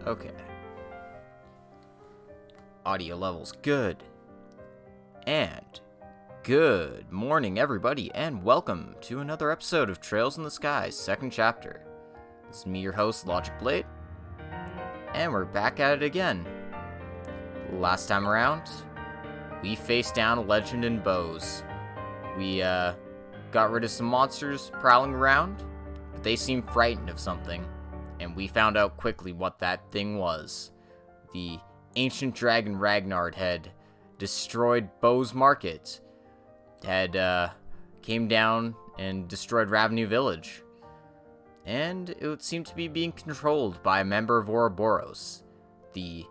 Okay. Audio levels good. And good morning, everybody, and welcome to another episode of Trails in the Skies, second chapter. This is me, your host, Logic Blade, and we're back at it again. Last time around, we faced down a legend in bows. We got rid of some monsters prowling around, but they seemed frightened of something, and we found out quickly what that thing was. The ancient dragon Ragnar had destroyed Bow's Market, had came down and destroyed Ravenue Village, and it seemed to be being controlled by a member of Ouroboros, the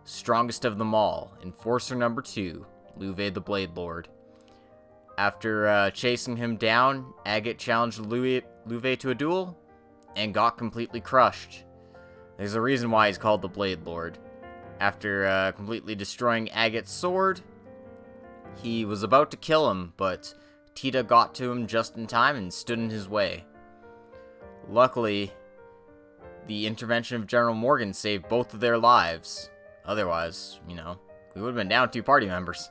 strongest of them all, Enforcer number 2, Louvet the Blade Lord. After chasing him down, Agate challenged Louvet to a duel, and got completely crushed. There's a reason why he's called the Blade Lord. After completely destroying Agate's sword, he was about to kill him, but Tita got to him just in time and stood in his way. Luckily, the intervention of General Morgan saved both of their lives. Otherwise, we would have been down 2 party members.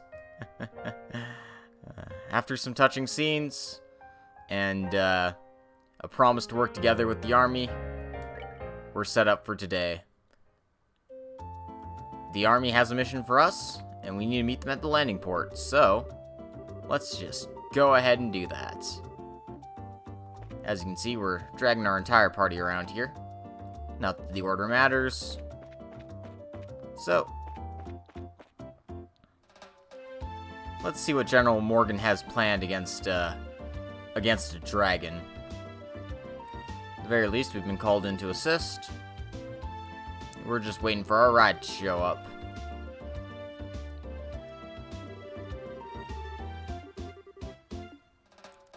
After some touching scenes, and a promise to work together with the army, we're set up for today. The army has a mission for us, and we need to meet them at the landing port, so let's just go ahead and do that. As you can see, we're dragging our entire party around here. Not that the order matters. So, let's see what General Morgan has planned against a dragon. At the very least, we've been called in to assist. We're just waiting for our ride to show up.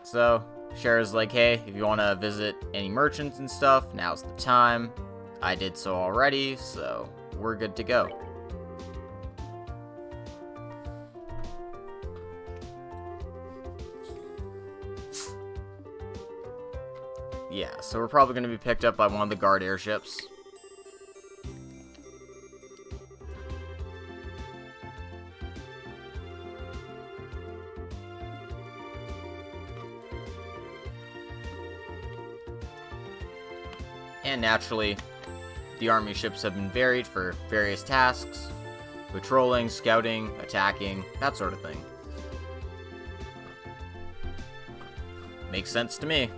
So, Shara's like, hey, if you want to visit any merchants and stuff, now's the time. I did so already, so we're good to go. Yeah, so we're probably going to be picked up by one of the guard airships. And naturally, the army ships have been varied for various tasks: patrolling, scouting, attacking, that sort of thing. Makes sense to me.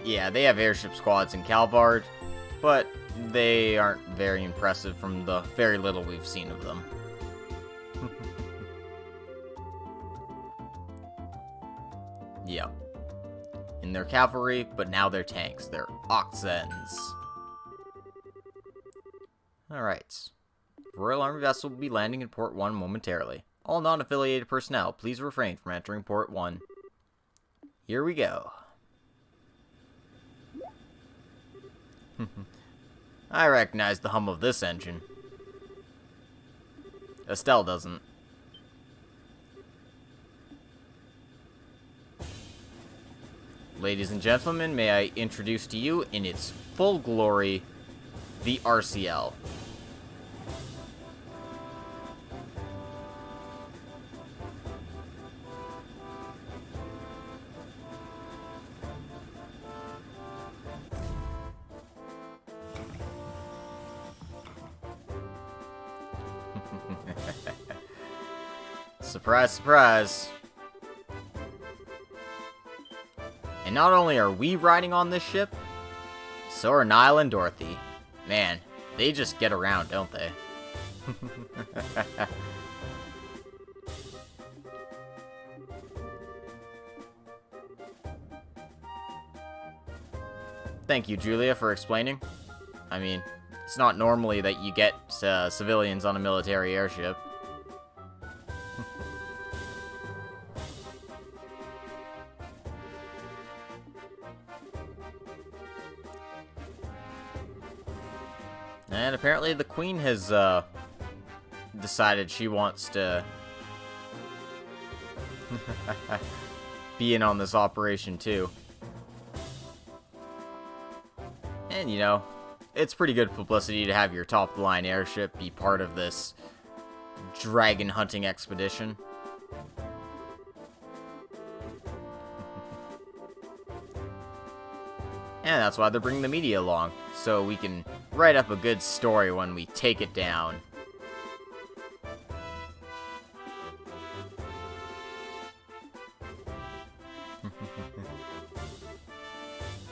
Yeah, they have airship squads in Calvard, but they aren't very impressive from the very little we've seen of them. Yep. In their cavalry, but now they're tanks. They're Oxens. Alright. Royal Army vessel will be landing in Port 1 momentarily. All non-affiliated personnel, please refrain from entering Port 1. Here we go. I recognize the hum of this engine. Estelle doesn't. Ladies and gentlemen, may I introduce to you, in its full glory, the RCL. Surprise, surprise. And not only are we riding on this ship, so are Niall and Dorothy. Man, they just get around, don't they? Thank you, Julia, for explaining. I mean, it's not normally that you get civilians on a military airship. And apparently the Queen has decided she wants to be in on this operation too. And, you know, it's pretty good publicity to have your top-of-the-line airship be part of this dragon hunting expedition. And that's why they're bringing the media along, so we can write up a good story when we take it down.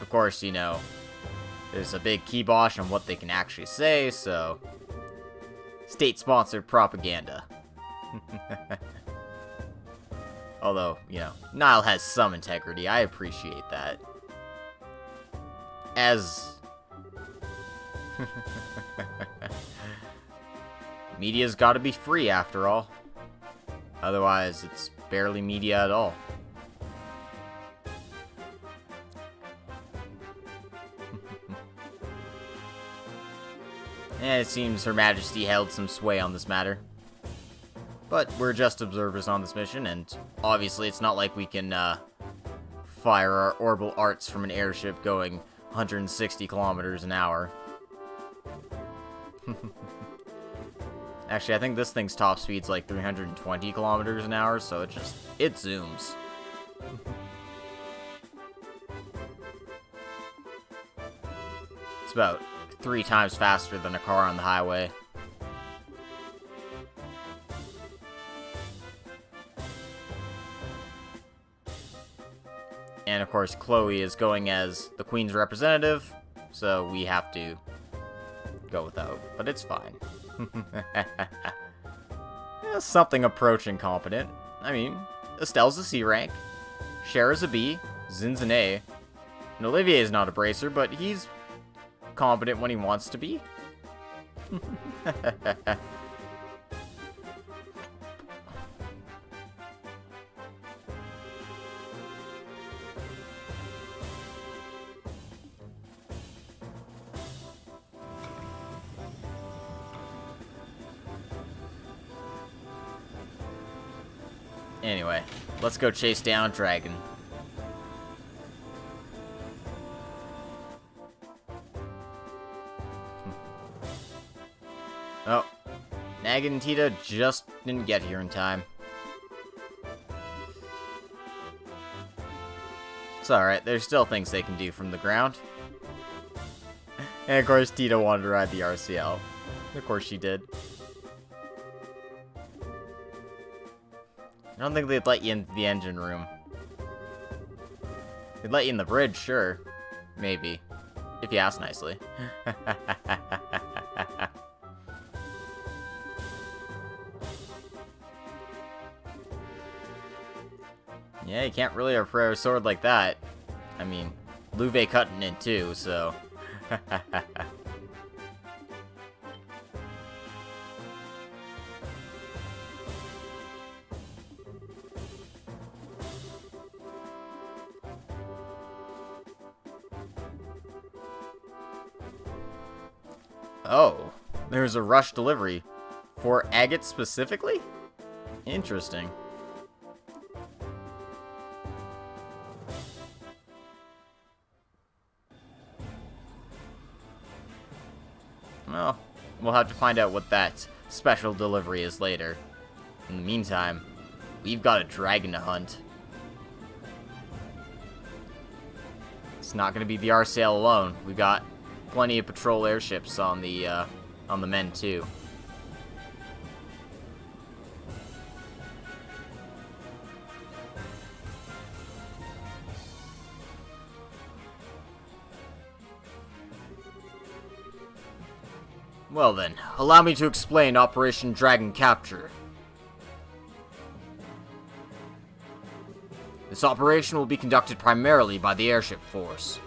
Of course, you know, there's a big kibosh on what they can actually say, so state-sponsored propaganda. Although, you know, Nile has some integrity, I appreciate that. As media's gotta be free after all. Otherwise, it's barely media at all. And it seems Her Majesty held some sway on this matter. But we're just observers on this mission, and obviously it's not like we can fire our orbital arts from an airship going 160 kilometers an hour. Actually, I think this thing's top speed's like 320 kilometers an hour, so it zooms. It's about 3 times faster than a car on the highway. And of course, Chloe is going as the Queen's representative, so we have to go without, but it's fine. Something approaching competent. I mean, Estelle's a C rank, Cher's a B, Zin's an A, and Olivier's not a bracer, but he's competent when he wants to be. Anyway, let's go chase down Dragon. Oh, Nag and Tita just didn't get here in time. It's alright, there's still things they can do from the ground. And of course, Tita wanted to ride the RCL. Of course she did. I don't think they'd let you into the engine room. They'd let you in the bridge, sure. Maybe. If you ask nicely. Yeah, you can't really throw a sword like that. I mean, Louvet cutting it too, so... Oh, there's a rush delivery. For agate specifically? Interesting. Well, we'll have to find out what that special delivery is later. In the meantime, we've got a dragon to hunt. It's not going to be the RCL alone. We've got plenty of patrol airships on the men too. Well then, allow me to explain Operation Dragon Capture. This operation will be conducted primarily by the airship force.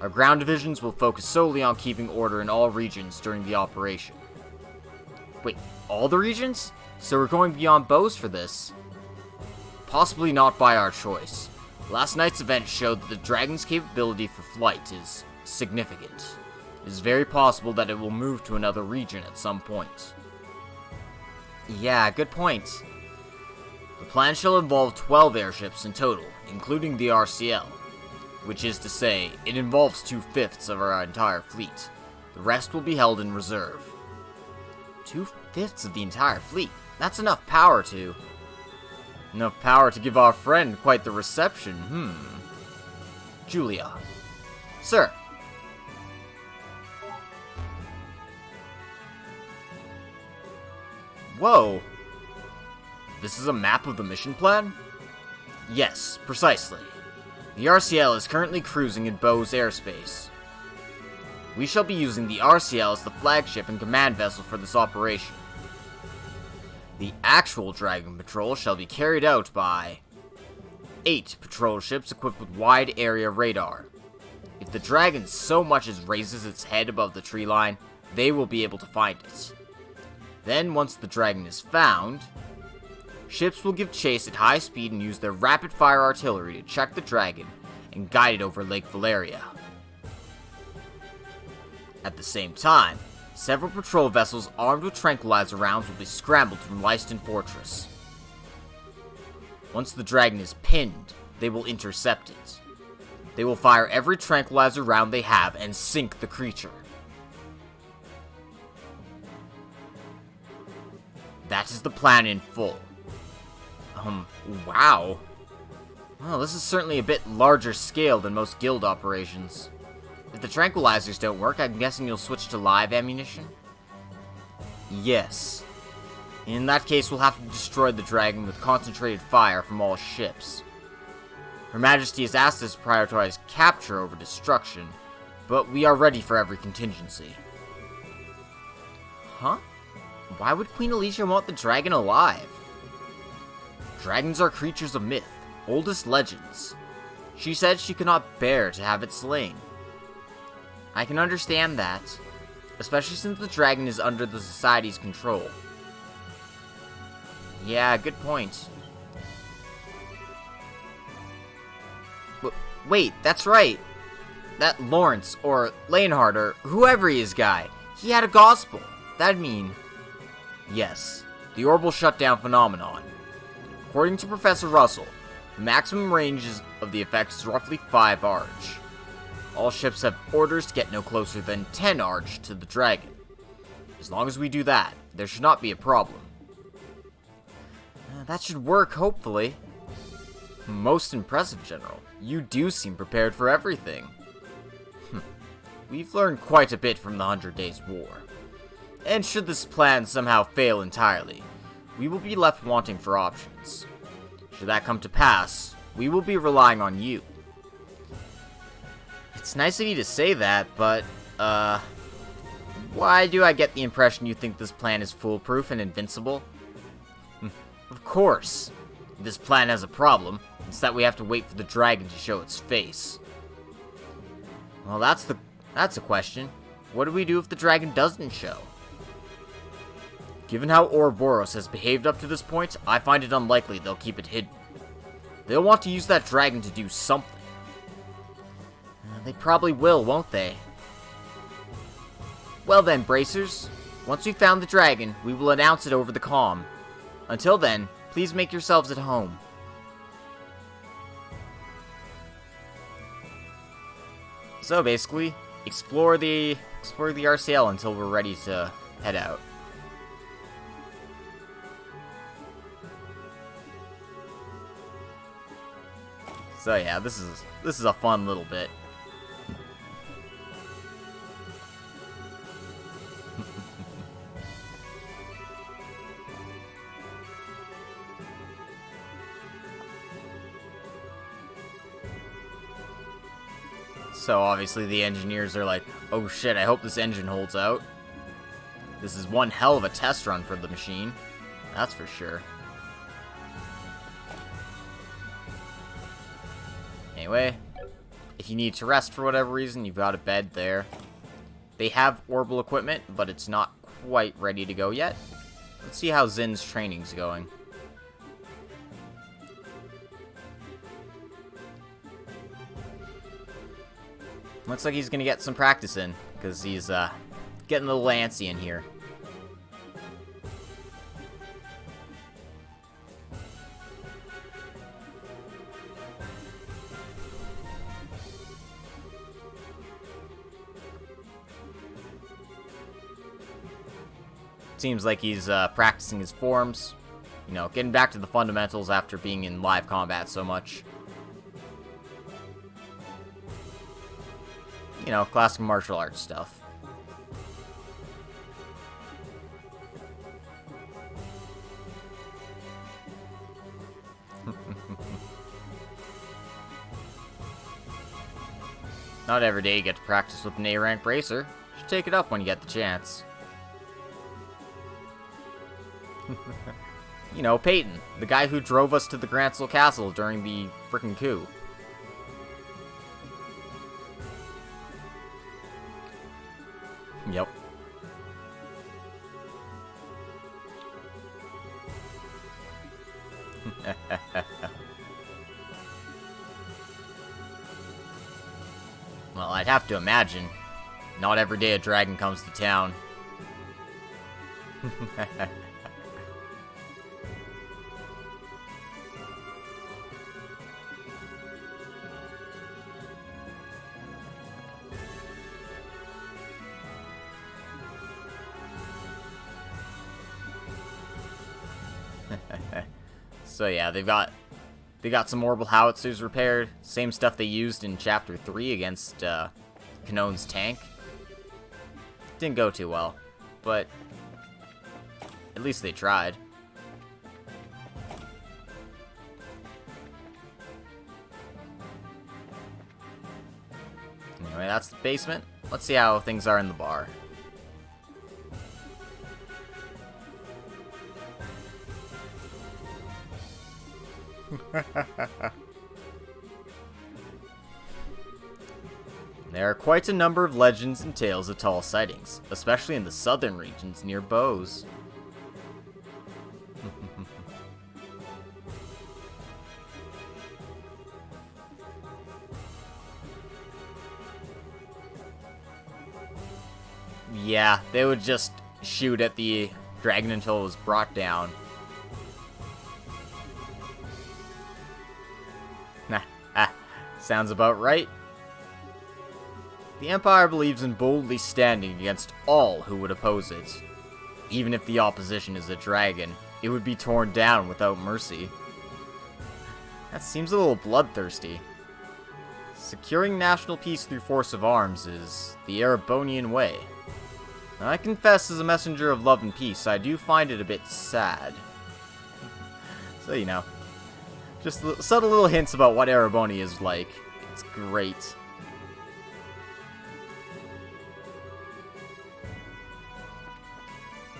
Our ground divisions will focus solely on keeping order in all regions during the operation. Wait, all the regions? So we're going beyond bows for this? Possibly not by our choice. Last night's event showed that the Dragon's capability for flight is significant. It is very possible that it will move to another region at some point. Yeah, good point. The plan shall involve 12 airships in total, including the RCL. which is to say, it involves 2/5 of our entire fleet. The rest will be held in reserve. 2/5 of the entire fleet? That's enough power to... Enough power to give our friend quite the reception, Julia. Sir. Whoa. This is a map of the mission plan? Yes, precisely. The RCL is currently cruising in Bo's airspace. We shall be using the RCL as the flagship and command vessel for this operation. The actual Dragon Patrol shall be carried out by 8 patrol ships equipped with wide area radar. If the Dragon so much as raises its head above the tree line, they will be able to find it. Then, once the Dragon is found, ships will give chase at high speed and use their rapid-fire artillery to check the Dragon and guide it over Lake Valeria. At the same time, several patrol vessels armed with tranquilizer rounds will be scrambled from Leiston Fortress. Once the Dragon is pinned, they will intercept it. They will fire every tranquilizer round they have and sink the creature. That is the plan in full. Wow. Well, this is certainly a bit larger scale than most guild operations. If the tranquilizers don't work, I'm guessing you'll switch to live ammunition? Yes. In that case, we'll have to destroy the Dragon with concentrated fire from all ships. Her Majesty has asked us to prioritize capture over destruction, but we are ready for every contingency. Huh? Why would Queen Alicia want the Dragon alive? Dragons are creatures of myth, oldest legends. She said she could not bear to have it slain. I can understand that, especially since the Dragon is under the Society's control. Yeah, good point. Wait, that's right. That Lawrence, or Leonhard, or whoever he is guy, he had a gospel. That'd mean... Yes, the orbital shutdown phenomenon. According to Professor Russell, the maximum range of the effect is roughly 5 Arch. All ships have orders to get no closer than 10 Arch to the Dragon. As long as we do that, there should not be a problem. That should work, hopefully. Most impressive, General. You do seem prepared for everything. We've learned quite a bit from the 100 Days War. And should this plan somehow fail entirely, we will be left wanting for options. Should that come to pass, we will be relying on you. It's nice of you to say that, but, why do I get the impression you think this plan is foolproof and invincible? Of course. If this plan has a problem, it's that we have to wait for the Dragon to show its face. Well, that's a question. What do we do if the Dragon doesn't show? Given how Ouroboros has behaved up to this point, I find it unlikely they'll keep it hidden. They'll want to use that Dragon to do something. They probably will, won't they? Well then, bracers. Once we've found the Dragon, we will announce it over the comm. Until then, please make yourselves at home. So basically, explore the RCL until we're ready to head out. So yeah, this is a fun little bit. So obviously the engineers are like, oh shit, I hope this engine holds out. This is one hell of a test run for the machine. That's for sure. Anyway, if you need to rest for whatever reason, you've got a bed there. They have orbital equipment, but it's not quite ready to go yet. Let's see how Zin's training's going. Looks like he's gonna get some practice in, because he's getting a little antsy in here. Seems like he's practicing his forms. You know, getting back to the fundamentals after being in live combat so much. You know, classic martial arts stuff. Not every day you get to practice with an A-rank bracer. You should take it up when you get the chance. You know, Peyton, the guy who drove us to the Gransel Castle during the frickin' coup. Yep. Well, I'd have to imagine. Not every day a dragon comes to town. So yeah, they got some orbital howitzers repaired. Same stuff they used in Chapter 3 against Kanone's tank. Didn't go too well, but at least they tried. Anyway, that's the basement. Let's see how things are in the bar. There are quite a number of legends and tales of tall sightings, especially in the southern regions near Bose. Yeah, they would just shoot at the dragon until it was brought down. Sounds about right. The Empire believes in boldly standing against all who would oppose it. Even if the opposition is a dragon, it would be torn down without mercy. That seems a little bloodthirsty. Securing national peace through force of arms is the Erebonian way. I confess, as a messenger of love and peace, I do find it a bit sad. So, you know, just subtle little hints about what Erebonia is like. It's great.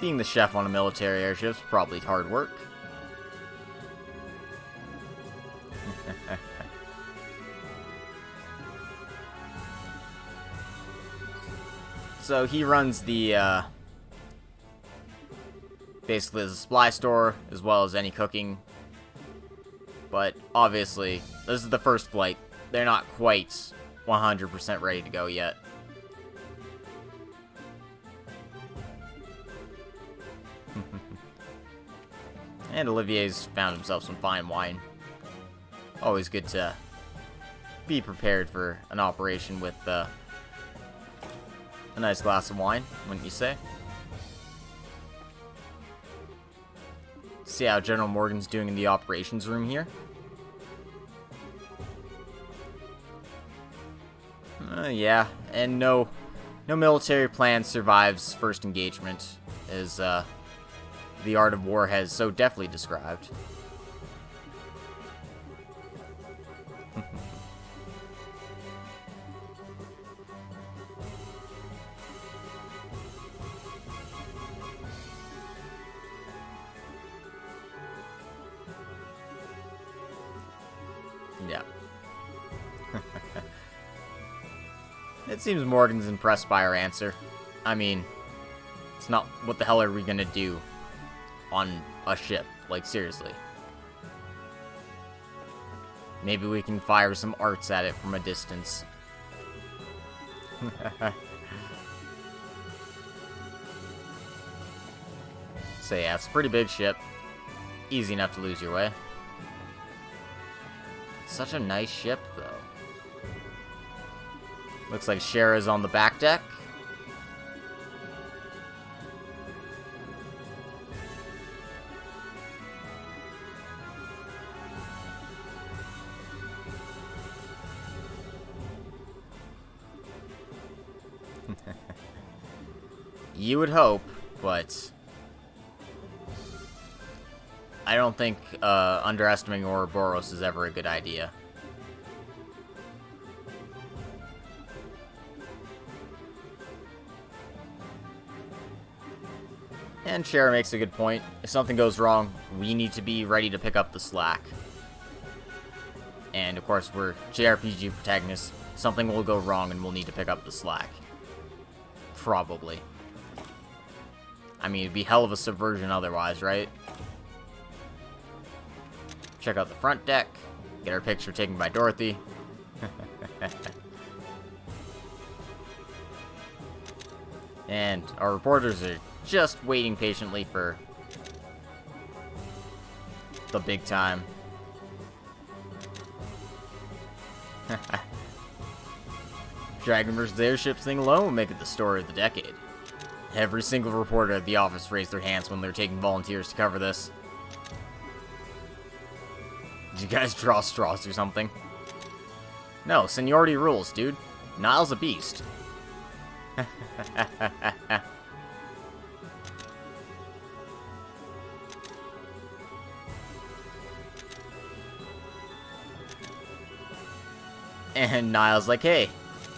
Being the chef on a military airship is probably hard work. So he runs the, basically the supply store, as well as any cooking. But, obviously, this is the first flight. They're not quite 100% ready to go yet. And Olivier's found himself some fine wine. Always good to be prepared for an operation with a nice glass of wine, wouldn't you say? See how General Morgan's doing in the operations room here. Yeah, and no military plan survives first engagement, as the art of war has so deftly described. Yeah. It seems Morgan's impressed by our answer. I mean, it's not, what the hell are we gonna do on a ship? Like, seriously. Maybe we can fire some arts at it from a distance. So yeah, it's a pretty big ship. Easy enough to lose your way. It's such a nice ship, though. Looks like Shara's on the back deck. You would hope, but I don't think underestimating Ouroboros is ever a good idea. And Cher makes a good point. If something goes wrong, we need to be ready to pick up the slack. And of course, we're JRPG protagonists. Something will go wrong and we'll need to pick up the slack. Probably. I mean, it'd be hell of a subversion otherwise, right? Check out the front deck. Get our picture taken by Dorothy. And our reporters are just waiting patiently for the big time. Dragon vs. Airships thing alone will make it the story of the decade. Every single reporter at the office raised their hands when they're taking volunteers to cover this. Did you guys draw straws or something? No, seniority rules, dude. Niall's a beast. And Niall's like, hey,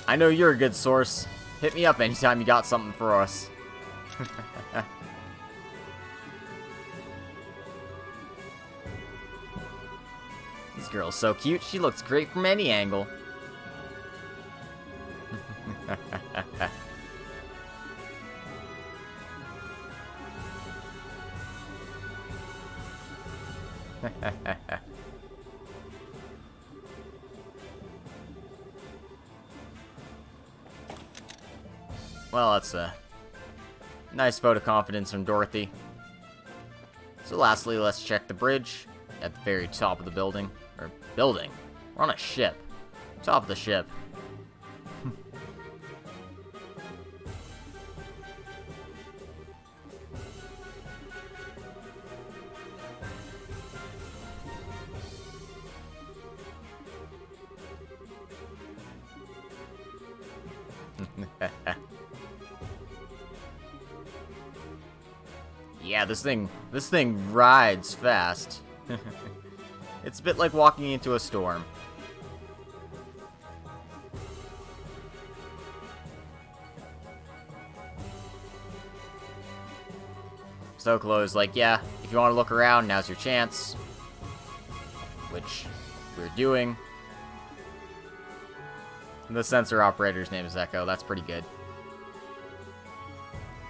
I know you're a good source. Hit me up anytime you got something for us. This girl's so cute, she looks great from any angle. Well, that's a nice vote of confidence from Dorothy. So lastly, let's check the bridge at the very top of the building. Or building. We're on a ship. Top of the ship. Yeah, this thing rides fast. It's a bit like walking into a storm. Sokolo's like, yeah, if you want to look around, now's your chance. Which we're doing. The sensor operator's name is Echo, that's pretty good.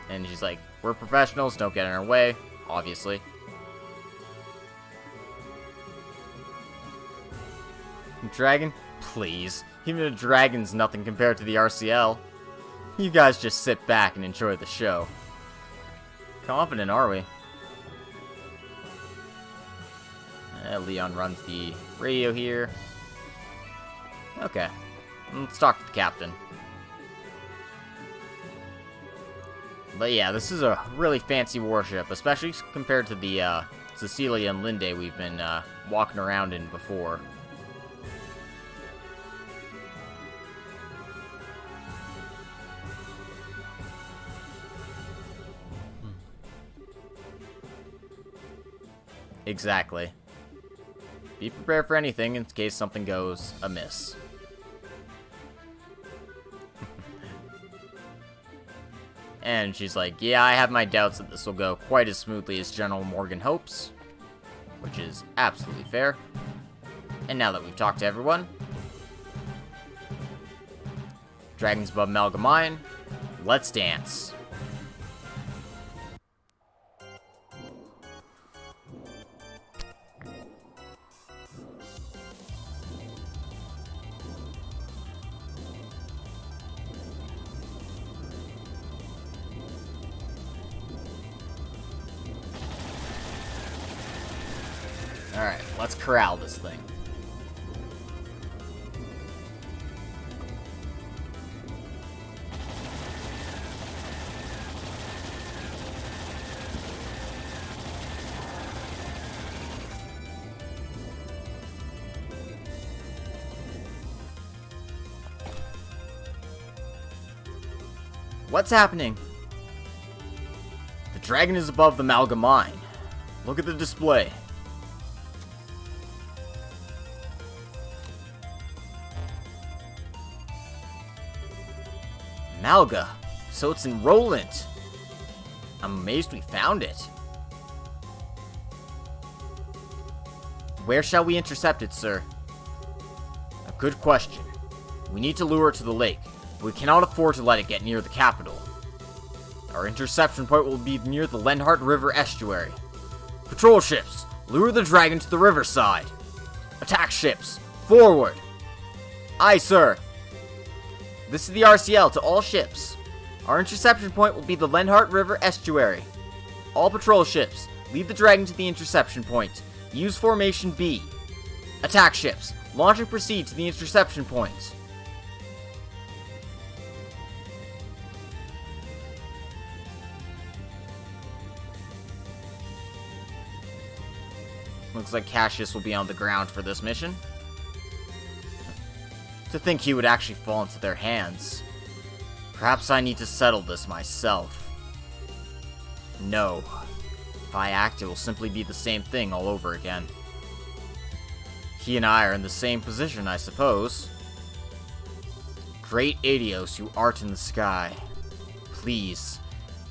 And she's like, we're professionals, don't get in our way, obviously. Dragon? Please. Even a dragon's nothing compared to the RCL. You guys just sit back and enjoy the show. Confident, are we? Leon runs the radio here. Okay. Let's talk to the captain. But yeah, this is a really fancy warship, especially compared to the Cecilia and Linde we've been walking around in before. Exactly. Be prepared for anything in case something goes amiss. And she's like, yeah, I have my doubts that this will go quite as smoothly as General Morgan hopes. Which is absolutely fair. And now that we've talked to everyone, Dragons above Malgamine, let's dance. Alright, let's corral this thing. What's happening? dragon is above the Malga mine. Look at the display. Malga, so it's in Roland. I'm amazed we found it. Where shall we intercept it, sir? A good question. We need to lure it to the lake, but we cannot afford to let it get near the capital. Our interception point will be near the Lenhart River estuary. Patrol ships, lure the dragon to the riverside. Attack ships, forward. Aye, sir. This is the RCL to all ships. Our interception point will be the Lenhart River estuary. All patrol ships, lead the dragon to the interception point. Use formation B. Attack ships, launch and proceed to the interception point. Looks like Cassius will be on the ground for this mission. To think he would actually fall into their hands. Perhaps I need to settle this myself. No. If I act, it will simply be the same thing all over again. He and I are in the same position, I suppose. Great Adios, who art in the sky, please,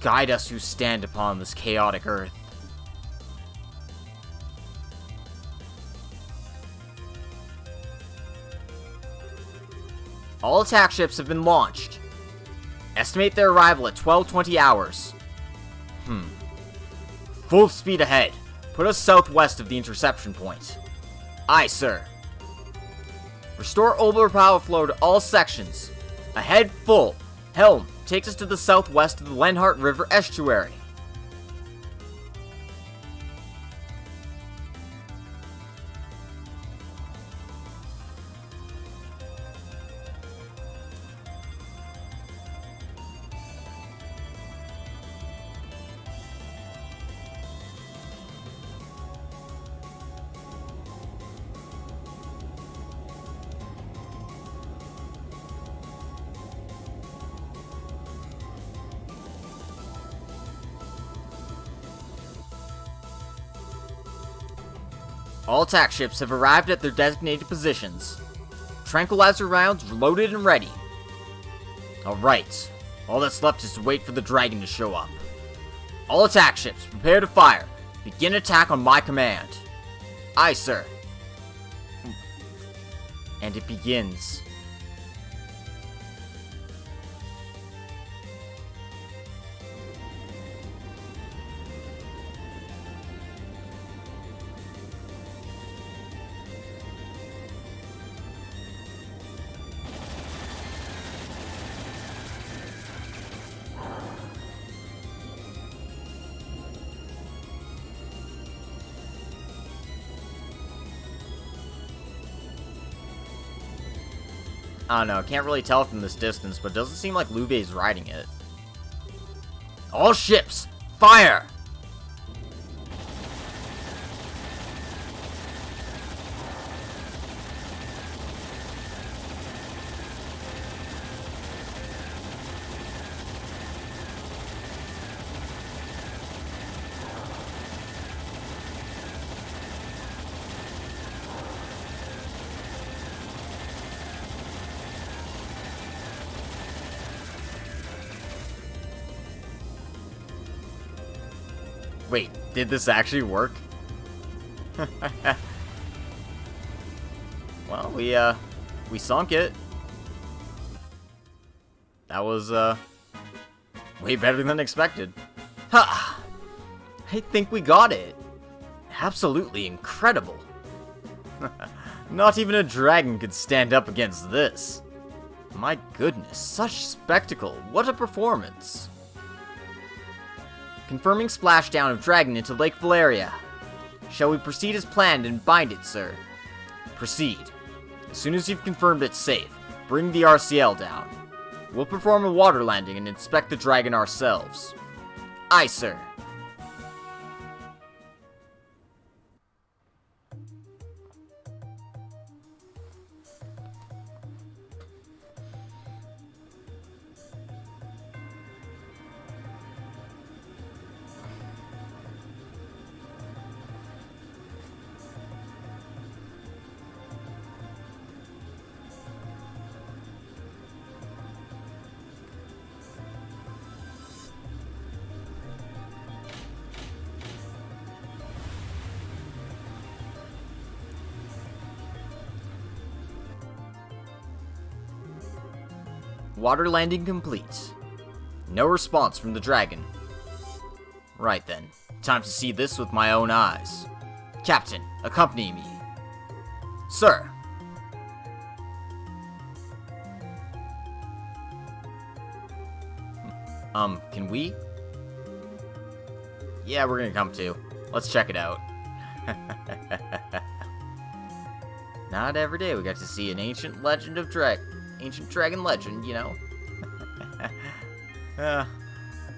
guide us who stand upon this chaotic earth. All attack ships have been launched. Estimate their arrival at 12:20 hours. Full speed ahead. Put us southwest of the interception point. Aye, sir. Restore Obler power flow to all sections. Ahead full. Helm takes us to the southwest of the Lenhart River estuary. All attack ships have arrived at their designated positions. Tranquilizer rounds loaded and ready. Alright, all that's left is to wait for the dragon to show up. All attack ships, prepare to fire. Begin attack on my command. Aye, sir. And it begins. I don't know, can't really tell from this distance, but it doesn't seem like Luve's riding it. All ships, fire! Wait, did this actually work? Well, we sunk it. That was, way better than expected. Ha! I think we got it. Absolutely incredible. Not even a dragon could stand up against this. My goodness, such spectacle. What a performance. Confirming splashdown of dragon into Lake Valeria. Shall we proceed as planned and bind it, sir? Proceed. As soon as you've confirmed it's safe, bring the RCL down. We'll perform a water landing and inspect the dragon ourselves. Aye, sir. Water landing complete. No response from the dragon. Right then, time to see this with my own eyes. Captain, accompany me. Sir. Can we? Yeah, we're gonna come too. Let's check it out. Not every day we got to see an ancient dragon legend, you know?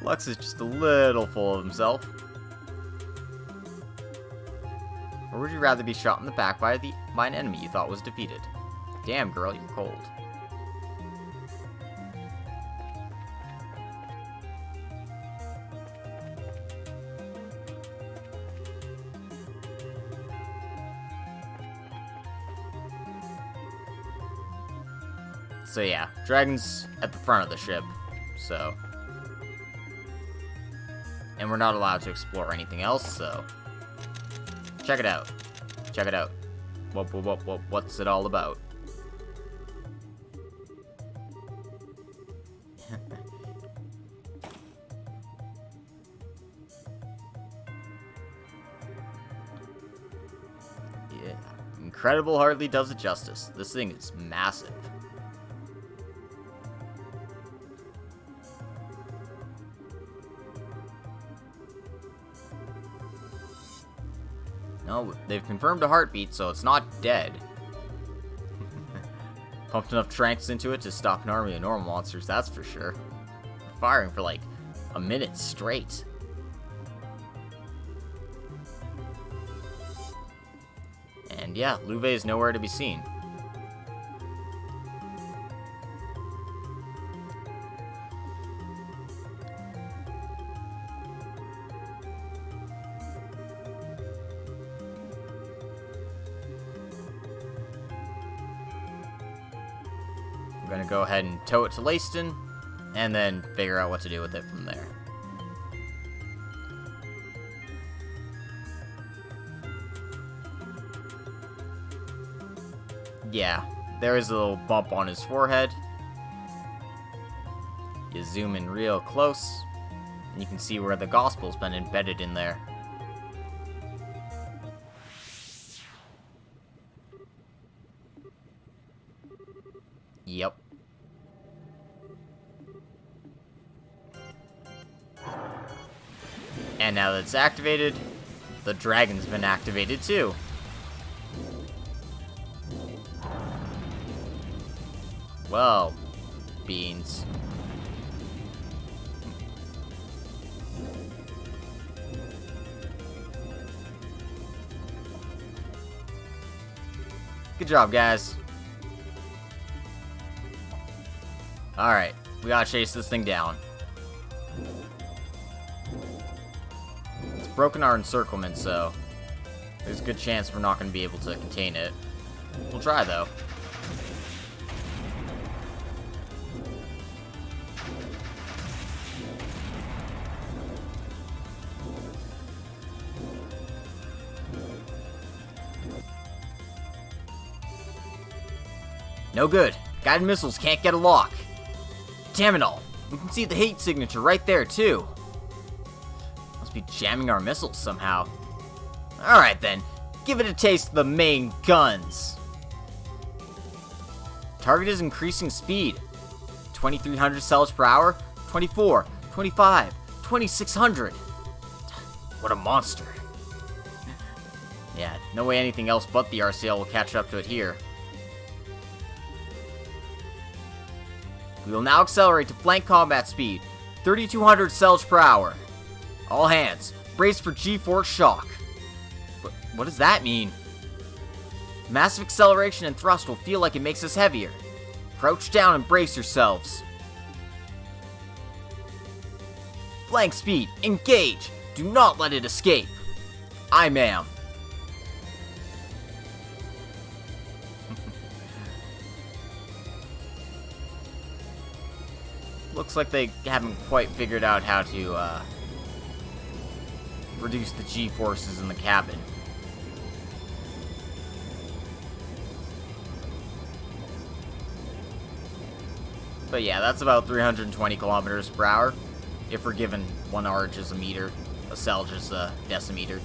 Lux is just a little full of himself. Or would you rather be shot in the back by an enemy you thought was defeated? Damn, girl, you're cold. So yeah, dragon's at the front of the ship, so... And we're not allowed to explore anything else, so... Check it out. Check it out. What's it all about? Yeah, incredible hardly does it justice. This thing is massive. No, they've confirmed a heartbeat, so it's not dead. Pumped enough tranks into it to stop an army of normal monsters, that's for sure. Firing for like a minute straight. And yeah, Luve is nowhere to be seen. I'm gonna go ahead and tow it to Leiston, and then figure out what to do with it from there. Yeah, there is a little bump on his forehead. You zoom in real close, and you can see where the gospel's been embedded in there. Yep. And now that it's activated, the dragon's been activated too. Well, beans. Good job, guys. Alright, we gotta chase this thing down. It's broken our encirclement, so there's a good chance we're not gonna be able to contain it. We'll try, though. No good. Guided missiles can't get a lock. Damn it all. We can see the hate signature right there, too. Must be jamming our missiles somehow. Alright then. Give it a taste of the main guns. Target is increasing speed. 2,300 cells per hour. 24, 25, 2,600. What a monster. Yeah, no way anything else but the RCL will catch up to it here. We will now accelerate to flank combat speed, 3,200 cells per hour. All hands, brace for G-force shock. What does that mean? Massive acceleration and thrust will feel like it makes us heavier. Crouch down and brace yourselves. Flank speed, engage. Do not let it escape. I, ma'am. Looks like they haven't quite figured out how to reduce the G-forces in the cabin. But yeah, that's about 320 kilometers per hour. If we're given one arch as a meter, a selge as a decimeter.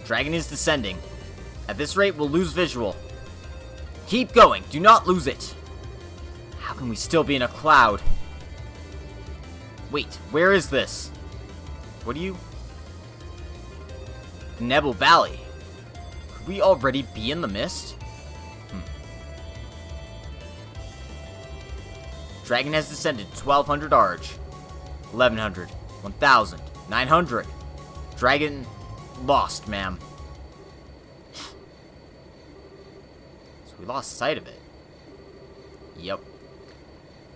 Dragon is descending. At this rate, we'll lose visual. Keep going. Do not lose it. How can we still be in a cloud? Wait, where is this? What do you... Nebel Valley. Could we already be in the mist? Dragon has descended 1200 Arch. 1100. 1000. 900. Dragon... lost, ma'am. So we lost sight of it. Yep.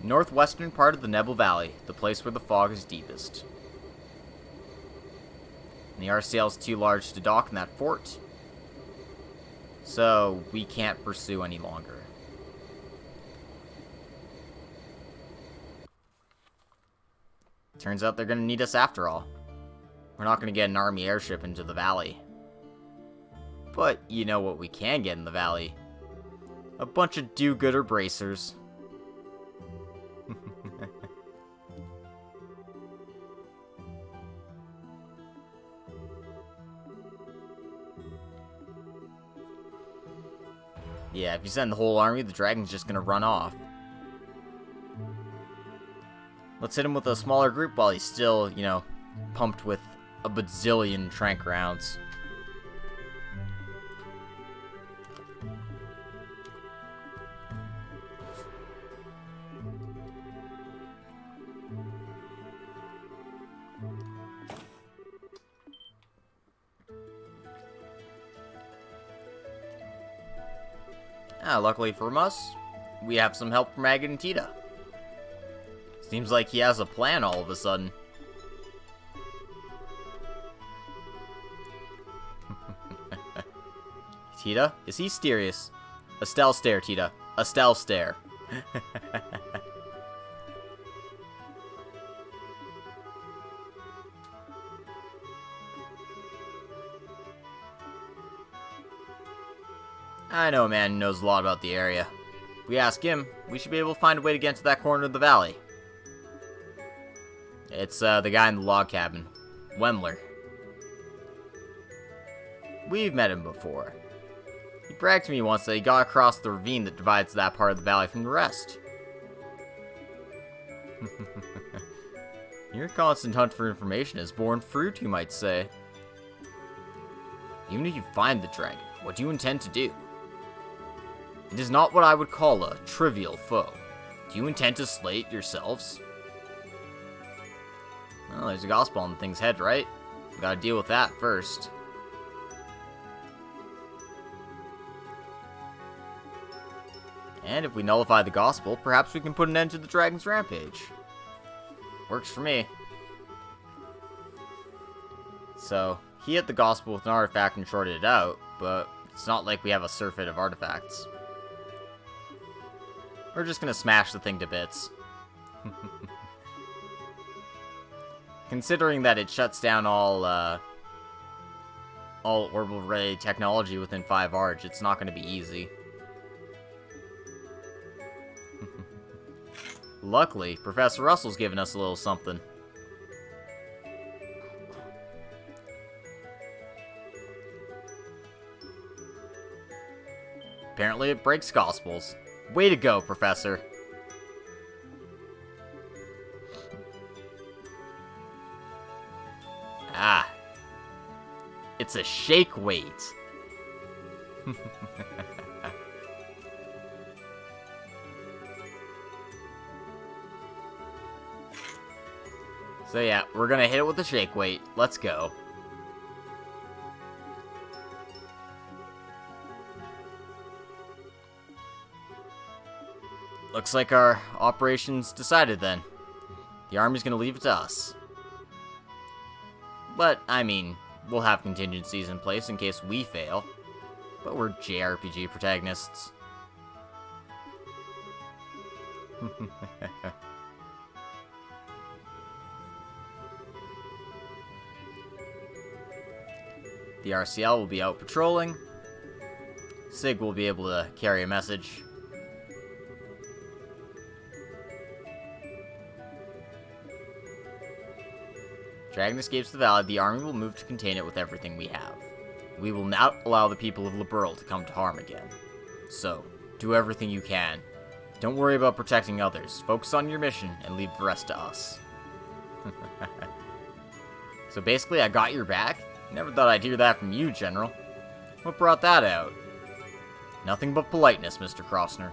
Northwestern part of the Nebel Valley, the place where the fog is deepest. And the RCL is too large to dock in that fort, so we can't pursue any longer. Turns out they're gonna need us after all. We're not going to get an army airship into the valley. But you know what we can get in the valley? A bunch of do-gooder bracers. Yeah, if you send the whole army, the dragon's just going to run off. Let's hit him with a smaller group while he's still, you know, pumped with a bazillion trank rounds. Luckily for us, we have some help from Agate and Tita. Seems like he has a plan all of a sudden. Tita? Is he serious? Estelle stare, Tita. Estelle stare. I know a man who knows a lot about the area. If we ask him, we should be able to find a way to get to that corner of the valley. It's the guy in the log cabin. Wemler. We've met him before. He bragged to me once that he got across the ravine that divides that part of the valley from the rest. Your constant hunt for information has borne fruit, you might say. Even if you find the dragon, what do you intend to do? It is not what I would call a trivial foe. Do you intend to slay it yourselves? Well, there's a gospel on the thing's head, right? We gotta deal with that first. And if we nullify the gospel, perhaps we can put an end to the dragon's rampage. Works for me. So, he hit the gospel with an artifact and shorted it out, but it's not like we have a surfeit of artifacts. We're just gonna smash the thing to bits. Considering that it shuts down all orbital ray technology within 5 Arch, it's not gonna be easy. Luckily, Professor Russell's given us a little something. Apparently it breaks gospels. Way to go, Professor. Ah. It's a shake weight. So yeah, we're gonna hit it with the shake weight. Let's go. Looks like our operation's decided then. The army's gonna leave it to us. But, I mean, we'll have contingencies in place in case we fail. But we're JRPG protagonists. The RCL will be out patrolling. Sig will be able to carry a message. Dragon escapes the valley. The army will move to contain it with everything we have. We will not allow the people of Liberl to come to harm again. So, do everything you can. Don't worry about protecting others. Focus on your mission and leave the rest to us. So basically, I got your back? Never thought I'd hear that from you, General. What brought that out? Nothing but politeness, Mr. Crossner.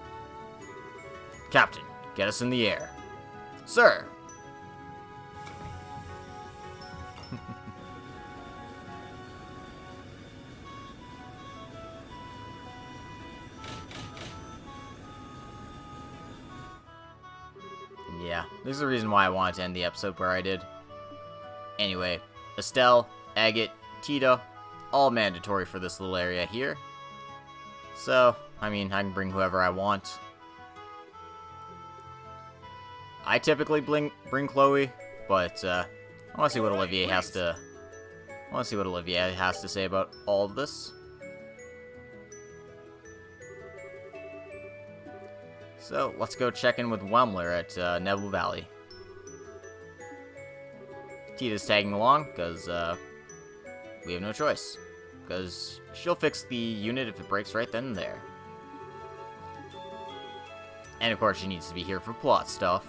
Captain, get us in the air. Sir! Yeah, there's a reason why I wanted to end the episode where I did. Anyway, Estelle, Agate, Tita, all mandatory for this little area here. So, I mean, I can bring whoever I want. I typically bring Chloe, but I want to see what Olivier has to. I want to see what Olivier has to say about all of this. So let's go check in with Wemler at Nebel Valley. Tita's tagging along because we have no choice. Because she'll fix the unit if it breaks right then and there. And of course she needs to be here for plot stuff.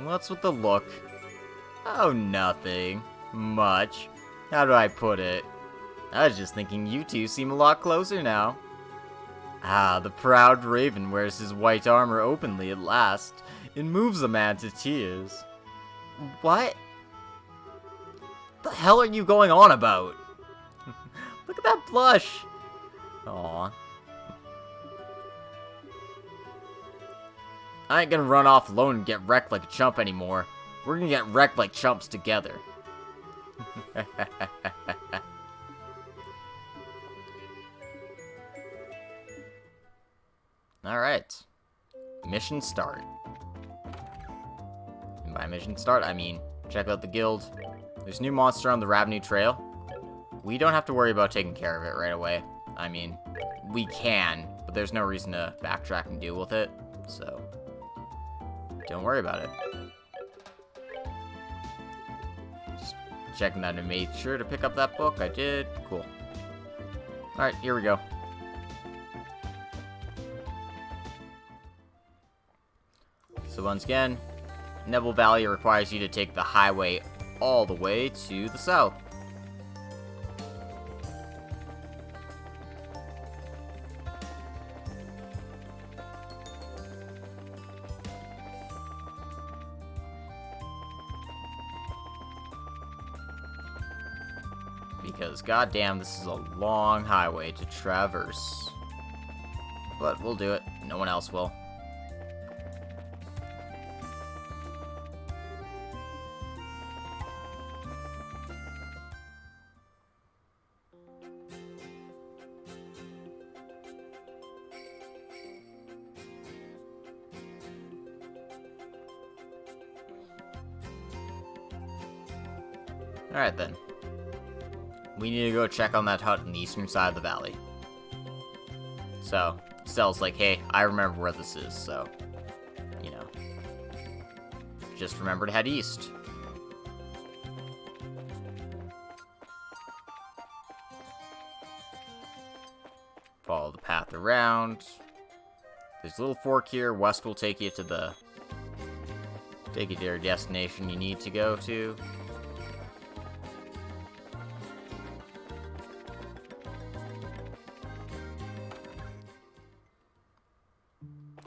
What's with the look? Oh, nothing. Much. How do I put it? I was just thinking you two seem a lot closer now. Ah, the proud raven wears his white armor openly at last. It moves a man to tears. What? The hell are you going on about? Look at that blush. Aw. I ain't gonna run off alone and get wrecked like a chump anymore. We're gonna get wrecked like chumps together. Alright. Mission start. And by mission start, I mean check out the guild. There's a new monster on the Ravenu Trail. We don't have to worry about taking care of it right away. I mean, we can, but there's no reason to backtrack and deal with it, so don't worry about it. Just checking that I made sure to pick up that book. I did. Cool. Alright, here we go. So once again, Nebel Valley requires you to take the highway all the way to the south. Because goddamn, this is a long highway to traverse. But we'll do it. No one else will. Alright then. We need to go check on that hut in the eastern side of the valley. So, Stell's like, hey, I remember where this is, so, you know. Just remember to head east. Follow the path around. There's a little fork here. West will take you to your destination you need to go to.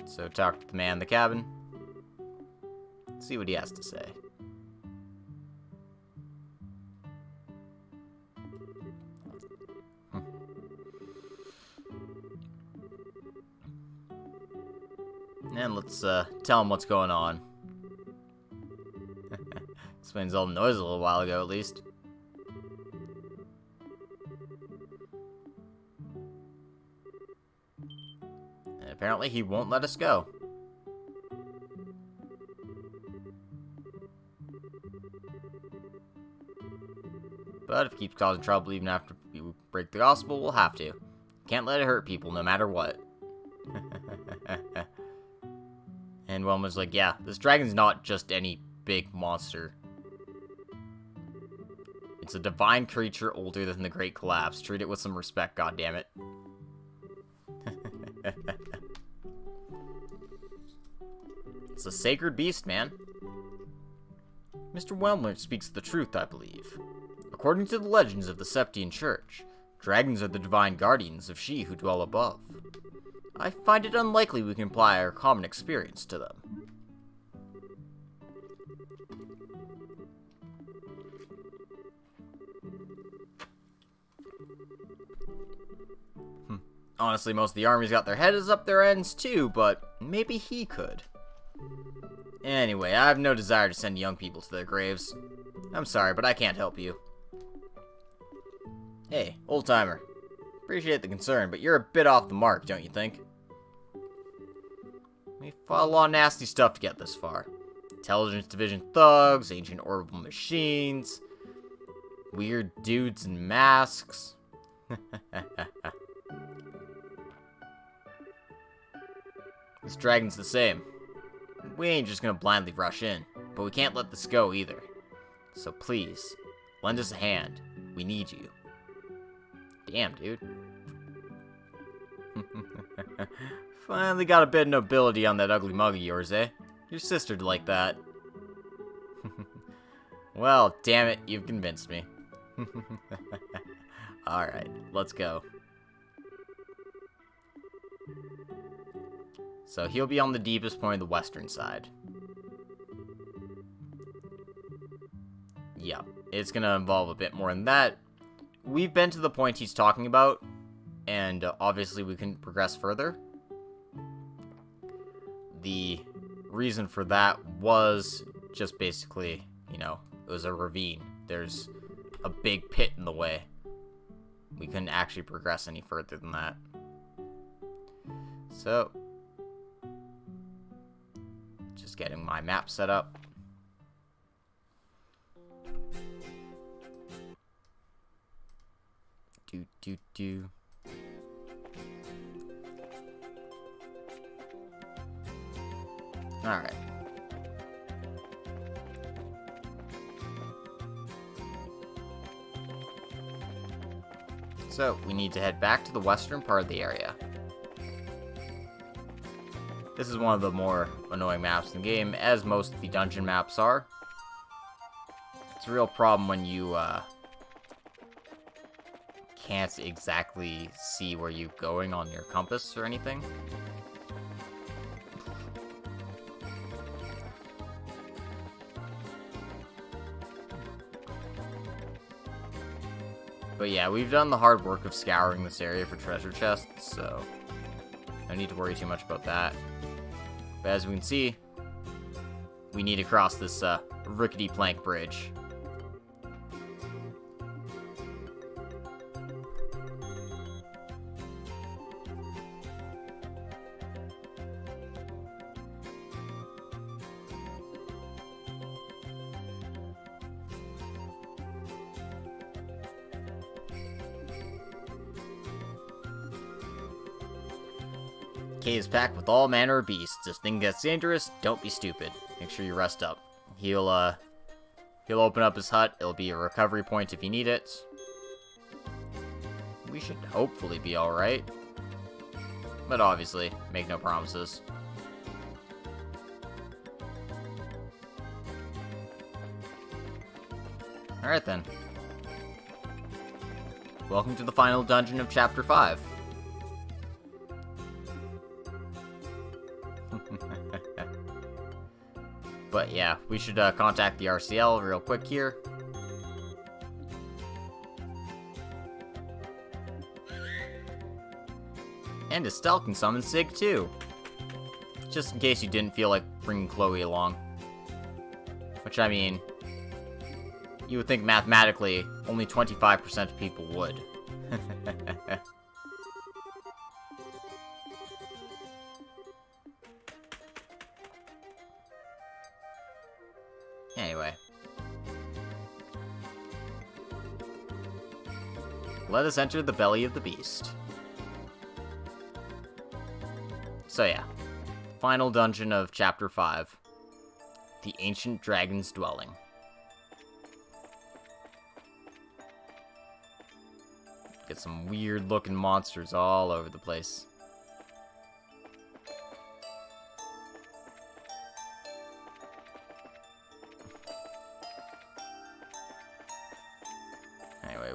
So talk to the man in the cabin. See what he has to say. And let's tell him what's going on. Explains all the noise a little while ago, at least. apparently he won't let us go. But if it keeps causing trouble even after we break the gospel, we'll have to. Can't let it hurt people no matter what. And one was like, yeah, this dragon's not just any big monster. It's a divine creature older than the Great Collapse. Treat it with some respect, goddammit. It's a sacred beast, man. Mr. Wellmer speaks the truth, I believe. According to the legends of the Septian Church, dragons are the divine guardians of she who dwell above. I find it unlikely we can apply our common experience to them. Honestly, most of the army's got their heads up their ends too, but maybe he could. Anyway, I have no desire to send young people to their graves. I'm sorry, but I can't help you. Hey, old-timer. Appreciate the concern, but you're a bit off the mark, don't you think? We fought a lot of nasty stuff to get this far. Intelligence Division thugs, ancient orbital machines, weird dudes in masks. This dragon's the same. We ain't just gonna blindly rush in, but we can't let this go either. So please, lend us a hand. We need you. Damn, dude. Finally got a bit of nobility on that ugly mug of yours, eh? Your sister'd like that. Well, damn it, you've convinced me. Alright, let's go. So he'll be on the deepest point of the western side. Yeah, it's gonna involve a bit more than that. We've been to the point he's talking about, and obviously we can progress further. The reason for that was just basically, you know, it was a ravine. There's a big pit in the way. We couldn't actually progress any further than that. So, just getting my map set up. Do. Alright. So, we need to head back to the western part of the area. This is one of the more annoying maps in the game, as most of the dungeon maps are. It's a real problem when you, can't exactly see where you're going on your compass or anything. But yeah, we've done the hard work of scouring this area for treasure chests, so no need to worry too much about that. But as we can see, we need to cross this rickety plank bridge. Cave is packed with all manner of beasts. If things gets dangerous, don't be stupid. Make sure you rest up. He'll open up his hut. It'll be a recovery point if you need it. We should hopefully be alright. But obviously, make no promises. Alright then. Welcome to the final dungeon of Chapter 5. But yeah, we should contact the RCL real quick here. And Estelle can summon Sig too. Just in case you didn't feel like bringing Chloe along. Which, I mean, you would think mathematically only 25% of people would. let us enter the belly of the beast. So yeah, final dungeon of Chapter 5. The Ancient Dragon's Dwelling. Get some weird looking monsters all over the place. Anyway,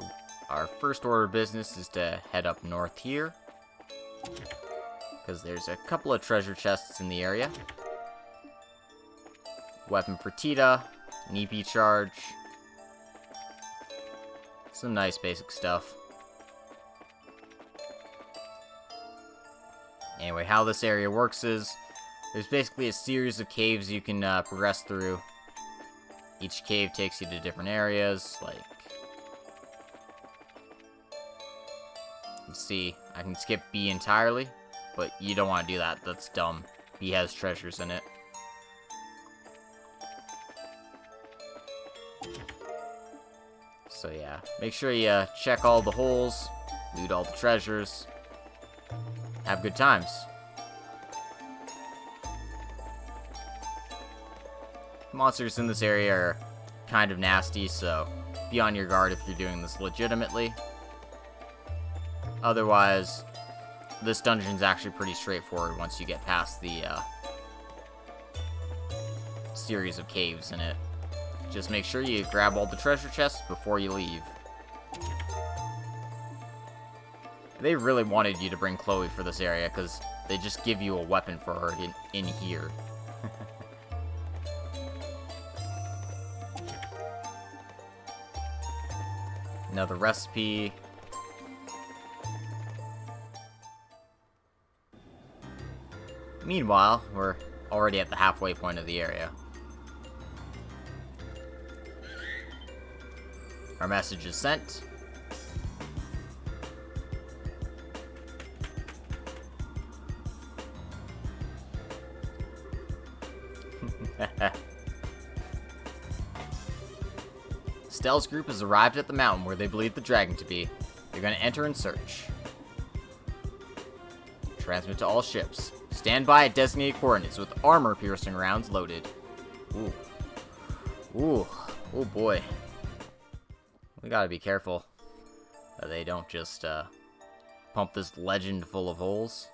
our first order of business is to head up north here, because there's a couple of treasure chests in the area. Weapon for Tita, an EP charge, some nice basic stuff. Anyway, how this area works is, there's basically a series of caves you can progress through. Each cave takes you to different areas, like... Let's see, I can skip B entirely, but you don't want to do that, that's dumb. B has treasures in it. So yeah, make sure you check all the holes, loot all the treasures, have good times. Monsters in this area are kind of nasty, so be on your guard if you're doing this legitimately. Otherwise, this dungeon's actually pretty straightforward once you get past the series of caves in it. Just make sure you grab all the treasure chests before you leave. They really wanted you to bring Chloe for this area, because they just give you a weapon for her in here. Another recipe. Meanwhile, we're already at the halfway point of the area. Our message is sent. Stell's group has arrived at the mountain where they believe the dragon to be. They're going to enter and search. Transmit to all ships. Stand by at designated coordinates with armor-piercing rounds loaded. Ooh. Ooh. Oh boy. We gotta be careful that they don't just pump this legend full of holes.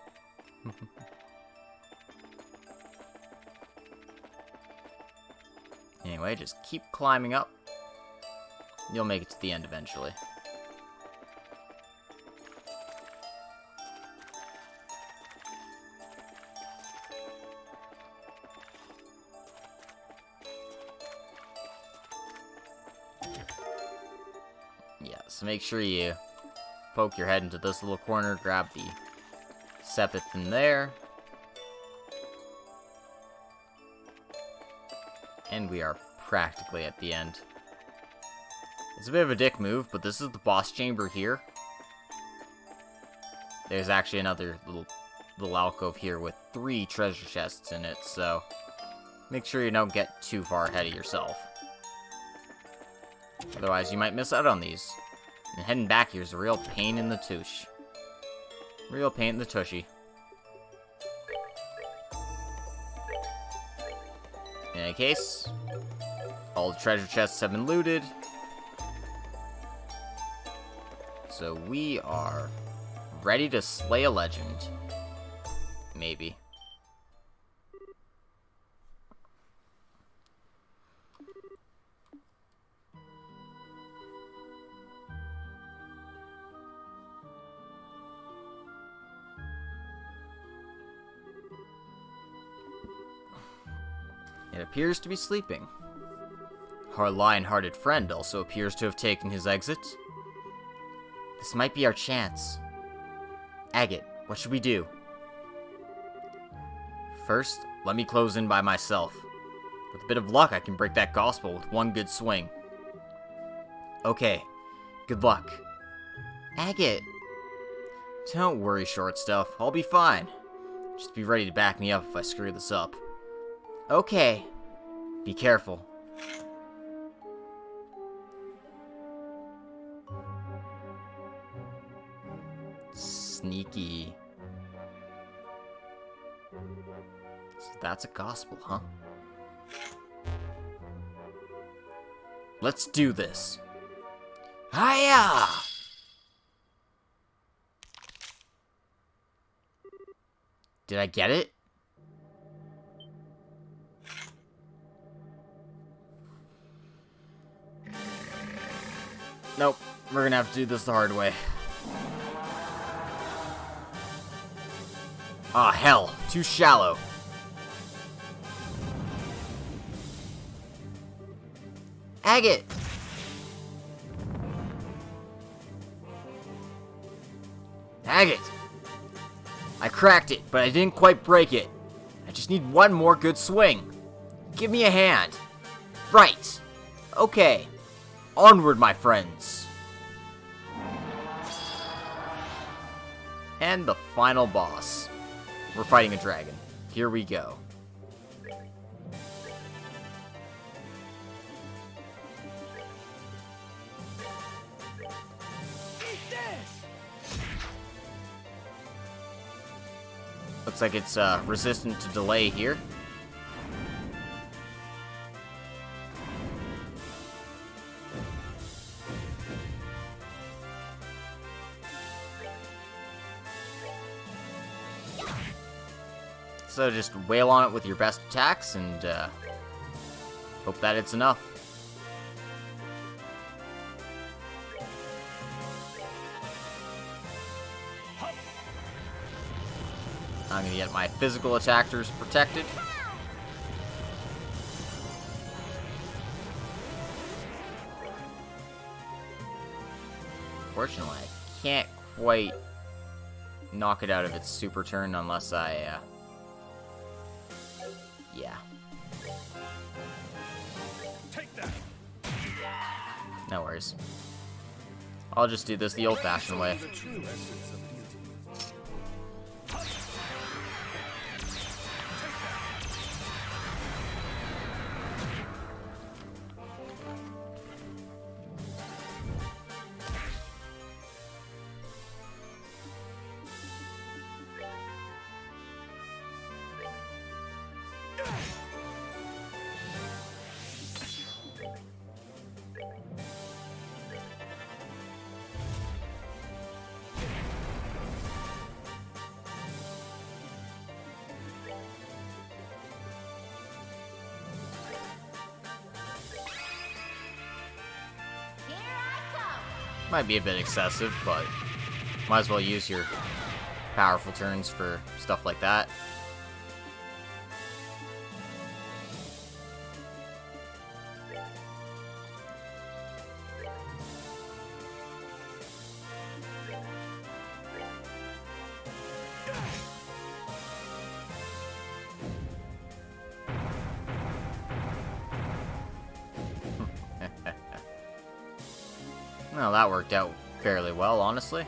Anyway, just keep climbing up. You'll make it to the end eventually. Yeah, so make sure you poke your head into this little corner, grab the sepith in there. And we are practically at the end. It's a bit of a dick move, but this is the boss chamber here. There's actually another little alcove here with 3 treasure chests in it, so make sure you don't get too far ahead of yourself. Otherwise, you might miss out on these. And heading back here is a real pain in the tush. Real pain in the tushy. In any case, all the treasure chests have been looted. So we are ready to slay a legend. Maybe. It appears to be sleeping. Our lion-hearted friend also appears to have taken his exit. This might be our chance. Agate, what should we do? First, let me close in by myself. With a bit of luck, I can break that gospel with one good swing. Okay, good luck. Agate! Don't worry, short stuff. I'll be fine. Just be ready to back me up if I screw this up. Okay. Be careful. Sneaky. So that's a gospel, huh? Let's do this. Hiya! Did I get it? Nope. We're gonna have to do this the hard way. Ah, hell. Too shallow. Agate! Agate! I cracked it, but I didn't quite break it. I just need one more good swing. Give me a hand. Right. Okay. Onward, my friends. And the final boss. We're fighting a dragon. Here we go. Looks like it's resistant to delay here. So just wail on it with your best attacks and hope that it's enough. I'm gonna get my physical attackers protected. Fortunately, I can't quite knock it out of its super turn unless I, yeah. Take that. No worries. I'll just do this the old-fashioned way. Might be a bit excessive, but might as well use your powerful turns for stuff like that. Well, that worked out fairly well, honestly.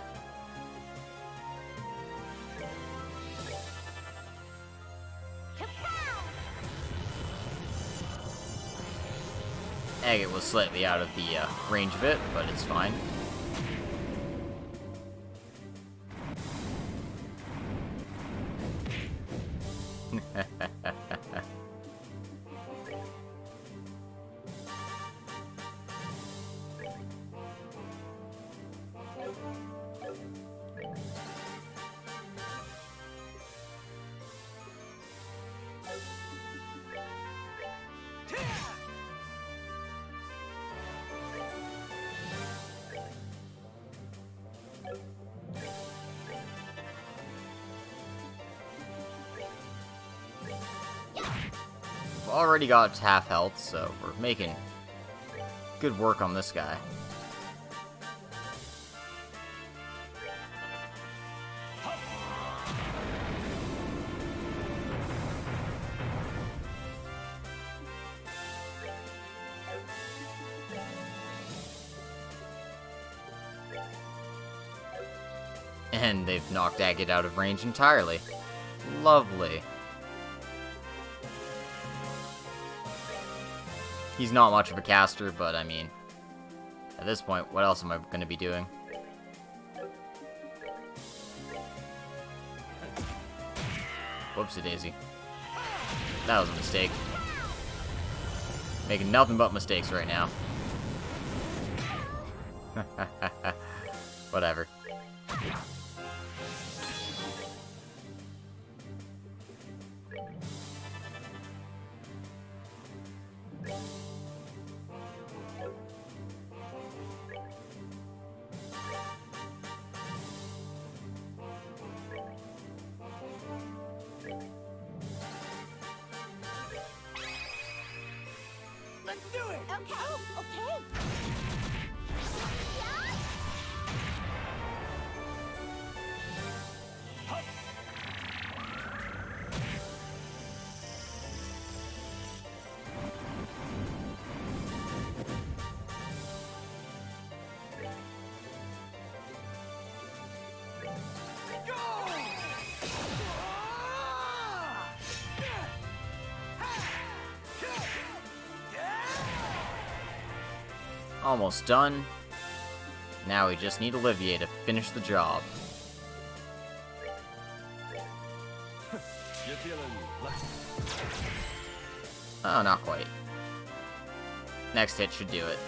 Agate was slightly out of the range of it, but it's fine. Already got half health, so we're making good work on this guy. And they've knocked Agate out of range entirely. Lovely. He's not much of a caster, but I mean, at this point, what else am I going to be doing? Whoopsie daisy. That was a mistake. Making nothing but mistakes right now. Whatever. Let's do it! Okay. Oh, okay. Almost done. Now we just need Olivier to finish the job. Oh, not quite. Next hit should do it.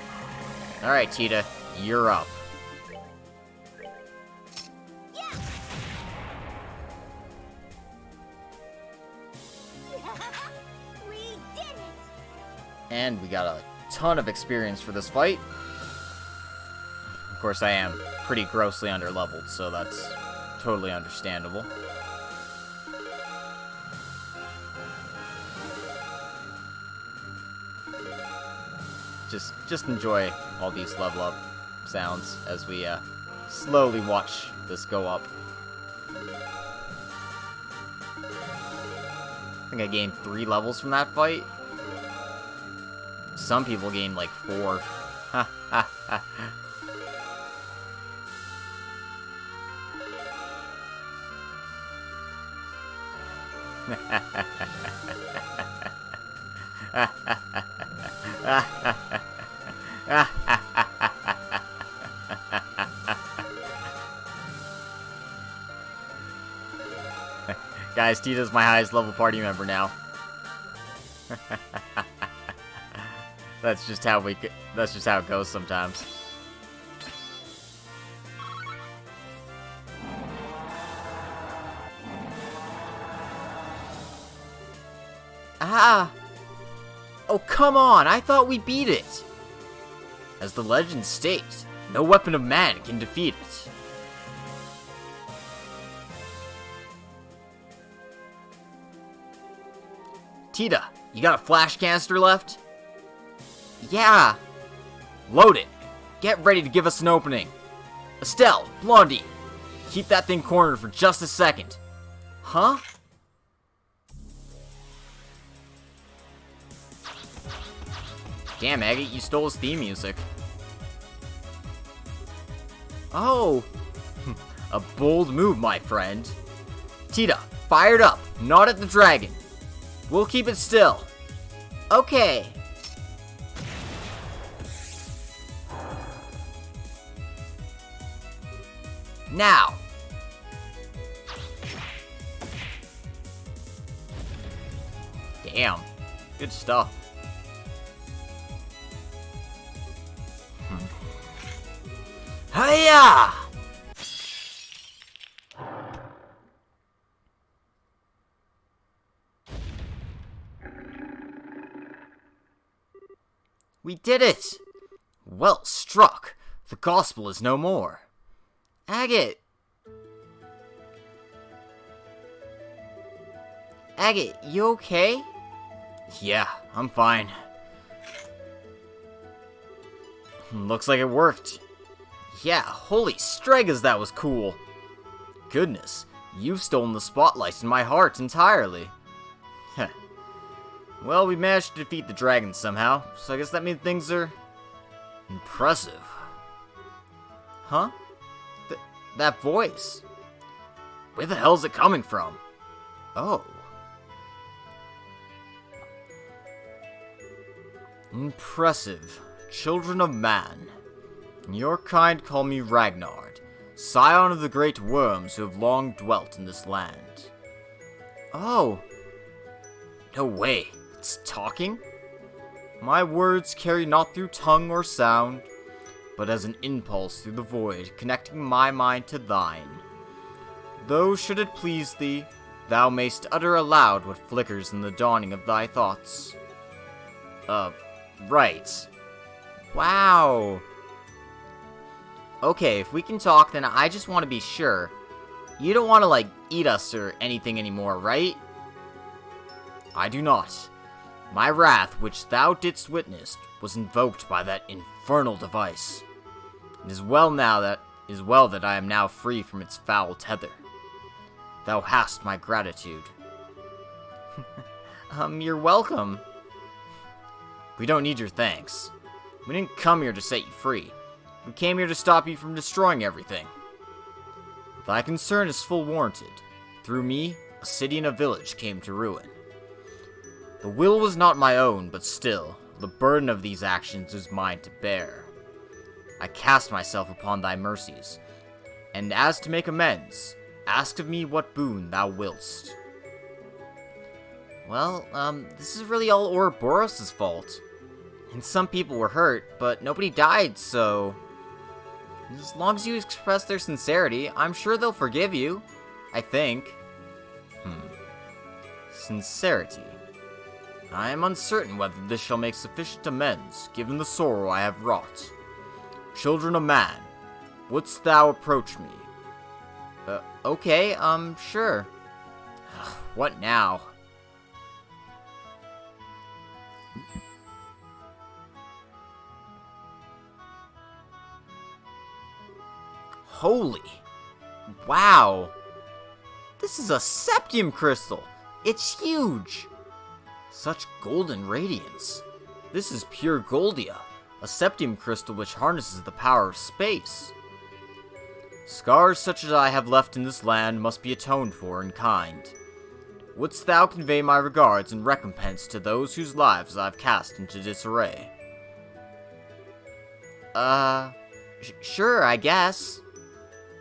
Alright, Tita, you're up. We did it! And we got a ton of experience for this fight. Of course, I am pretty grossly underleveled, so that's totally understandable. Just enjoy all these level up sounds as we slowly watch this go up. I think I gained 3 levels from that fight. Some people gain like 4. Ha ha ha. Guys, Tita's my highest level party member now. That's just how it goes sometimes. Ah! Oh, come on! I thought we beat it! As the legend states, no weapon of man can defeat it. Tita, you got a flash canister left? Yeah! Load it! Get ready to give us an opening! Estelle, Blondie, keep that thing cornered for just a second. Huh? Damn, Agate, you stole his theme music. Oh! A bold move, my friend. Tita, fired up, not at the dragon. We'll keep it still. Okay. Now. Damn. Good stuff. Hiya! We did it! Well struck. The gospel is no more. Agate! Agate, you okay? Yeah, I'm fine. Looks like it worked. Yeah, holy stregas, that was cool. Goodness, you've stolen the spotlight in my heart entirely. Heh. Well, we managed to defeat the dragon somehow, so I guess that means things are impressive. Huh? That voice. Where the hell's it coming from? Oh. Impressive. Children of man. Your kind call me Ragnard, scion of the great worms who have long dwelt in this land. Oh. No way. It's talking? My words carry not through tongue or sound, but as an impulse through the void, connecting my mind to thine. Though should it please thee, thou mayst utter aloud what flickers in the dawning of thy thoughts. Right. Wow. Okay, if we can talk, then I just want to be sure. You don't want to, eat us or anything anymore, right? I do not. My wrath, which thou didst witness, was invoked by that infernal device. It is well that I am now free from its foul tether. Thou hast my gratitude. You're welcome. We don't need your thanks. We didn't come here to set you free. We came here to stop you from destroying everything. Thy concern is full warranted. Through me, a city and a village came to ruin. The will was not my own, but still, the burden of these actions is mine to bear. I cast myself upon thy mercies, and as to make amends, ask of me what boon thou willst. Well, this is really all Ouroboros' fault. And some people were hurt, but nobody died, so... As long as you express their sincerity, I'm sure they'll forgive you. I think. Sincerity. I am uncertain whether this shall make sufficient amends, given the sorrow I have wrought. Children of man, wouldst thou approach me? Okay, sure. What now? Holy! Wow! This is a septium crystal! It's huge! Such golden radiance. This is pure Goldia, a septium crystal which harnesses the power of space. Scars such as I have left in this land must be atoned for in kind. Wouldst thou convey my regards and recompense to those whose lives I have cast into disarray? Sure, I guess.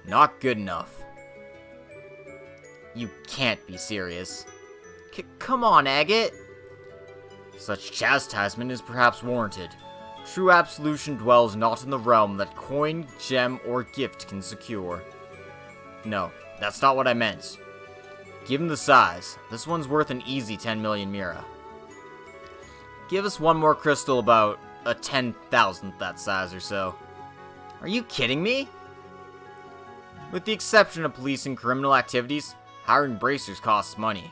Not good enough. You can't be serious. Come on, Agate. Such chastisement is perhaps warranted. True absolution dwells not in the realm that coin, gem, or gift can secure. No, that's not what I meant. Given the size, this one's worth an easy 10 million mira. Give us one more crystal about a 10,000th that size or so. Are you kidding me? With the exception of policing criminal activities, hiring bracers costs money.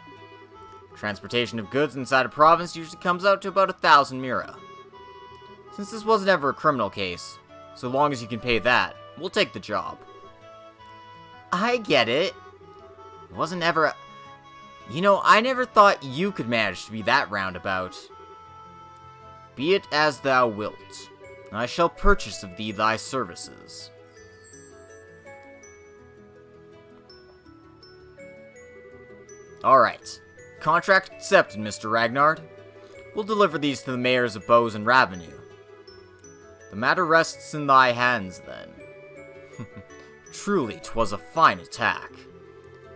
Transportation of goods inside a province usually comes out to about 1,000 mira. Since this wasn't ever a criminal case, so long as you can pay that, we'll take the job. I get it. It wasn't ever a... I never thought you could manage to be that roundabout. Be it as thou wilt. I shall purchase of thee thy services. Alright. Contract accepted, Mr. Ragnard. We'll deliver these to the mayors of Bose and Ravenue. The matter rests in thy hands, then. Truly, 'twas a fine attack.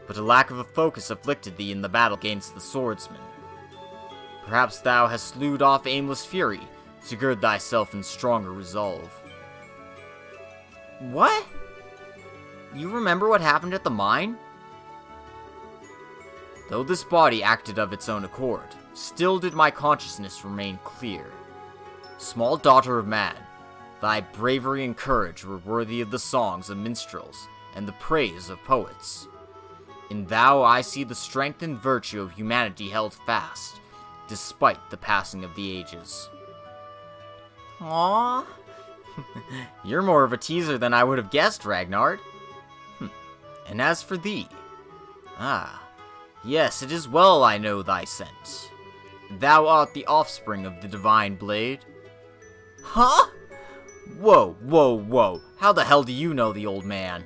But a lack of a focus afflicted thee in the battle against the swordsman. Perhaps thou hast slewed off aimless fury to gird thyself in stronger resolve. What? You remember what happened at the mine? Though this body acted of its own accord, still did my consciousness remain clear. Small daughter of man, thy bravery and courage were worthy of the songs of minstrels and the praise of poets. In thou I see the strength and virtue of humanity held fast, despite the passing of the ages. Aww. You're more of a teaser than I would have guessed, Ragnard. And as for thee... Yes, it is well I know thy scent. Thou art the offspring of the divine blade. Huh? Whoa, whoa, whoa. How the hell do you know the old man?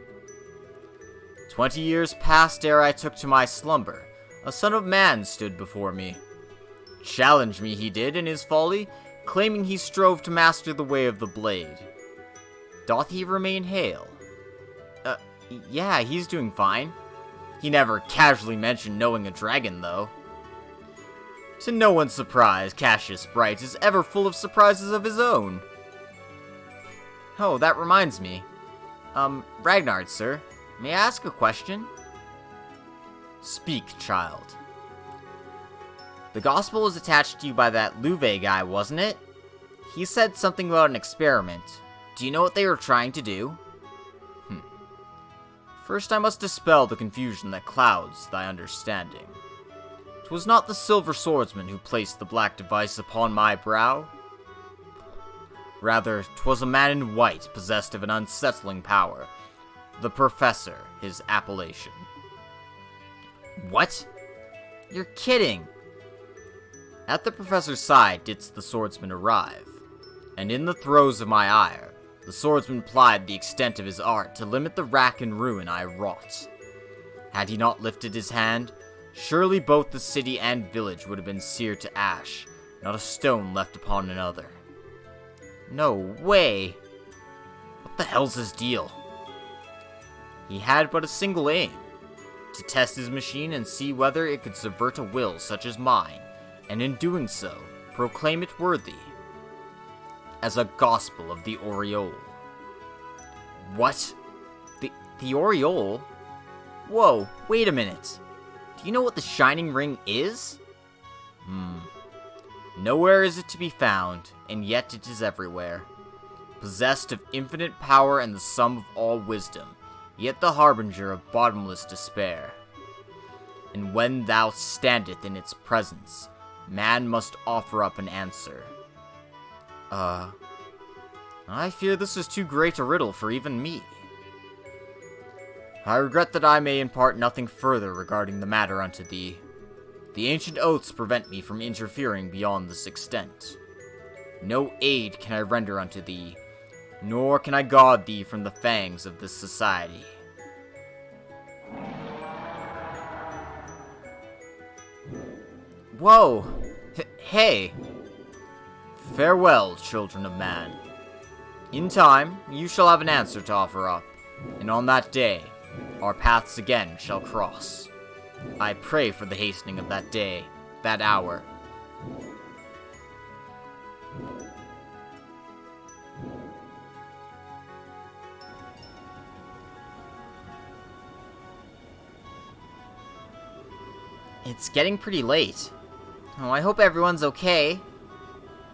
20 years passed ere I took to my slumber. A son of man stood before me. Challenged me he did in his folly, claiming he strove to master the way of the blade. Doth he remain hale? Yeah, he's doing fine. He never casually mentioned knowing a dragon, though. To no one's surprise, Cassius Sprite is ever full of surprises of his own. Oh, that reminds me. Ragnar, sir, may I ask a question? Speak, child. The gospel was attached to you by that Louvet guy, wasn't it? He said something about an experiment. Do you know what they were trying to do? First I must dispel the confusion that clouds thy understanding. 'Twas not the silver swordsman who placed the black device upon my brow. Rather, 'twas a man in white possessed of an unsettling power. The Professor, his appellation. What? You're kidding! At the Professor's side didst the swordsman arrive, and in the throes of my ire, the swordsman plied the extent of his art to limit the rack and ruin I wrought. Had he not lifted his hand, surely both the city and village would have been seared to ash, not a stone left upon another. No way! What the hell's his deal? He had but a single aim, to test his machine and see whether it could subvert a will such as mine, and in doing so, proclaim it worthy as a gospel of the Aureole. What? The Aureole? Whoa, wait a minute. Do you know what the Shining Ring is? Nowhere is it to be found, and yet it is everywhere. Possessed of infinite power and the sum of all wisdom, yet the harbinger of bottomless despair. And when thou standeth in its presence, man must offer up an answer. I fear this is too great a riddle for even me. I regret that I may impart nothing further regarding the matter unto thee. The ancient oaths prevent me from interfering beyond this extent. No aid can I render unto thee, nor can I guard thee from the fangs of this society. Whoa! Hey! Farewell, children of man. In time, you shall have an answer to offer up, and on that day, our paths again shall cross. I pray for the hastening of that day, that hour. It's getting pretty late. Oh, I hope everyone's okay.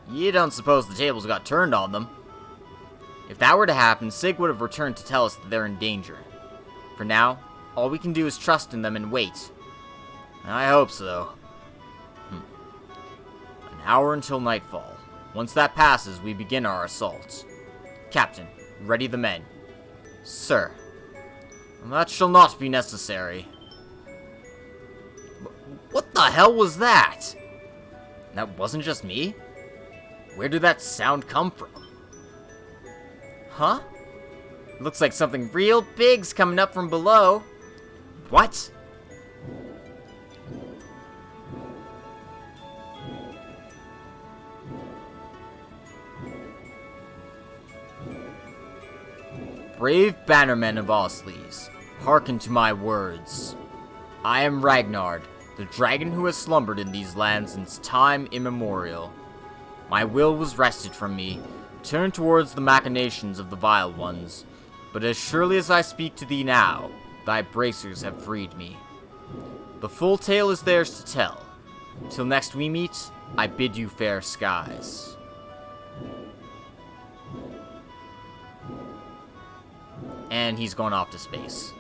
You don't suppose the tables got turned on them? If that were to happen, Sig would have returned to tell us that they're in danger. For now, all we can do is trust in them and wait. I hope so. An hour until nightfall. Once that passes, we begin our assault. Captain, ready the men. Sir. That shall not be necessary. What the hell was that? That wasn't just me? Where did that sound come from? Huh? Looks like something real big's coming up from below. What? Brave bannermen of Osleys, hearken to my words. I am Ragnar, the dragon who has slumbered in these lands since time immemorial. My will was wrested from me, turned towards the machinations of the vile ones, but as surely as I speak to thee now, thy bracers have freed me. The full tale is theirs to tell. Till next we meet, I bid you fair skies. And he's going off to space.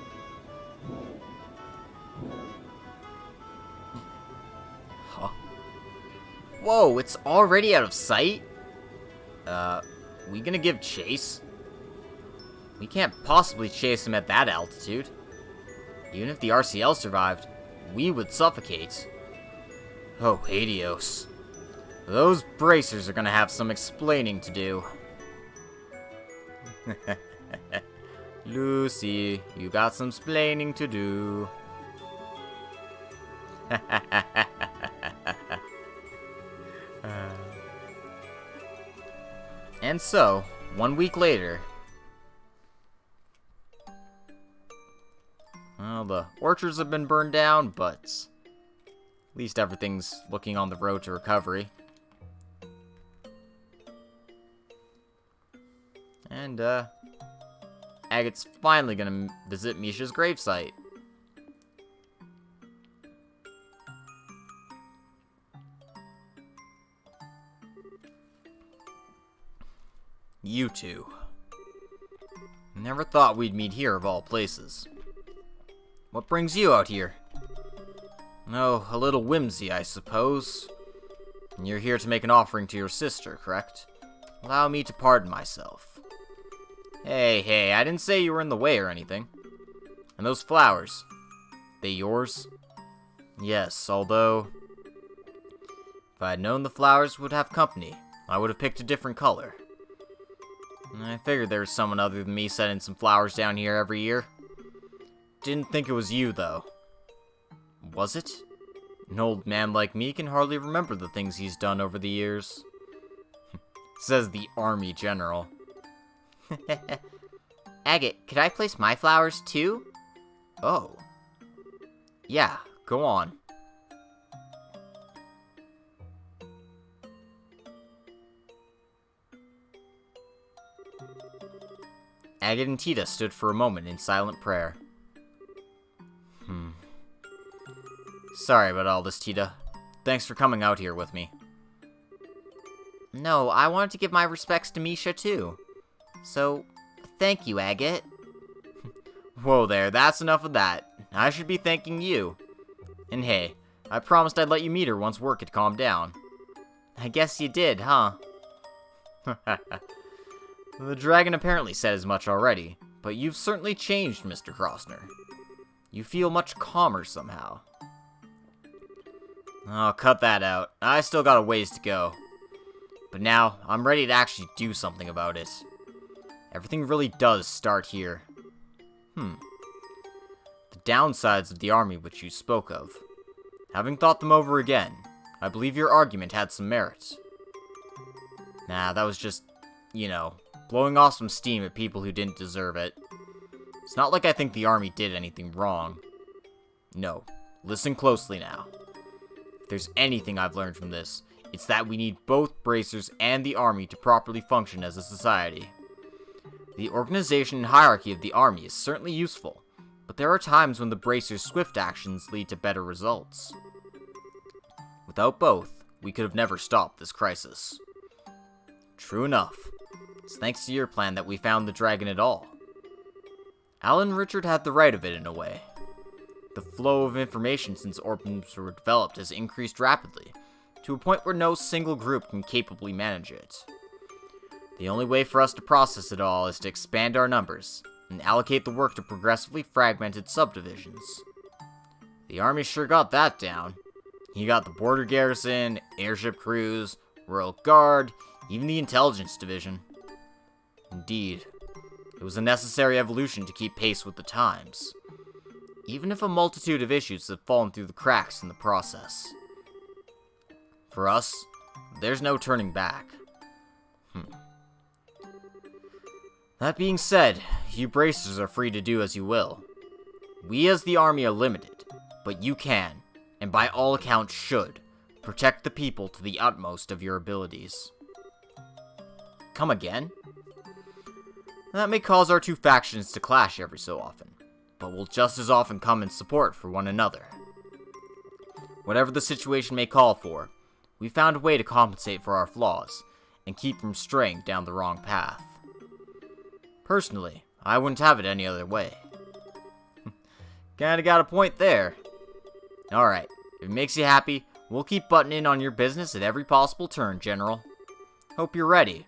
Huh? Whoa, it's already out of sight? We gonna give chase? We can't possibly chase him at that altitude. Even if the RCL survived, we would suffocate. Oh, adios. Those bracers are gonna have some explaining to do. Lucy, you got some splaining to do. And so, 1 week later... Well, the orchards have been burned down, but at least everything's looking on the road to recovery. And, Agate's finally gonna visit Misha's gravesite. You two. Never thought we'd meet here of all places. What brings you out here? Oh, a little whimsy, I suppose. You're here to make an offering to your sister, correct? Allow me to pardon myself. Hey, I didn't say you were in the way or anything. And those flowers, they yours? Yes, although if I had known the flowers would have company, I would have picked a different color. I figured there was someone other than me sending some flowers down here every year. Didn't think it was you, though. Was it? An old man like me can hardly remember the things he's done over the years. Says the army general. Agate, could I place my flowers too? Oh. Yeah, go on. Agate and Tita stood for a moment in silent prayer. Sorry about all this, Tita. Thanks for coming out here with me. No, I wanted to give my respects to Misha, too. So, thank you, Agate. Whoa there, that's enough of that. I should be thanking you. And hey, I promised I'd let you meet her once work had calmed down. I guess you did, huh? The dragon apparently said as much already, but you've certainly changed, Mr. Krosner. You feel much calmer somehow. Oh, cut that out. I still got a ways to go. But now, I'm ready to actually do something about it. Everything really does start here. The downsides of the army which you spoke of. Having thought them over again, I believe your argument had some merit. Nah, that was just, blowing off some steam at people who didn't deserve it. It's not like I think the army did anything wrong. No, listen closely now. If there's anything I've learned from this, it's that we need both bracers and the army to properly function as a society. The organization and hierarchy of the army is certainly useful, but there are times when the bracers' swift actions lead to better results. Without both, we could have never stopped this crisis. True enough. It's thanks to your plan that we found the dragon at all. Alan and Richard had the right of it in a way. The flow of information since orphans were developed has increased rapidly, to a point where no single group can capably manage it. The only way for us to process it all is to expand our numbers, and allocate the work to progressively fragmented subdivisions. The army sure got that down. You got the border garrison, airship crews, royal guard, even the intelligence division. Indeed, it was a necessary evolution to keep pace with the times, even if a multitude of issues have fallen through the cracks in the process. For us, there's no turning back. That being said, you bracers are free to do as you will. We as the army are limited, but you can, and by all accounts should, protect the people to the utmost of your abilities. Come again? That may cause our two factions to clash every so often, but will just as often come in support for one another. Whatever the situation may call for, we found a way to compensate for our flaws, and keep from straying down the wrong path. Personally, I wouldn't have it any other way. Kinda got a point there. Alright, if it makes you happy, we'll keep butting in on your business at every possible turn, General. Hope you're ready.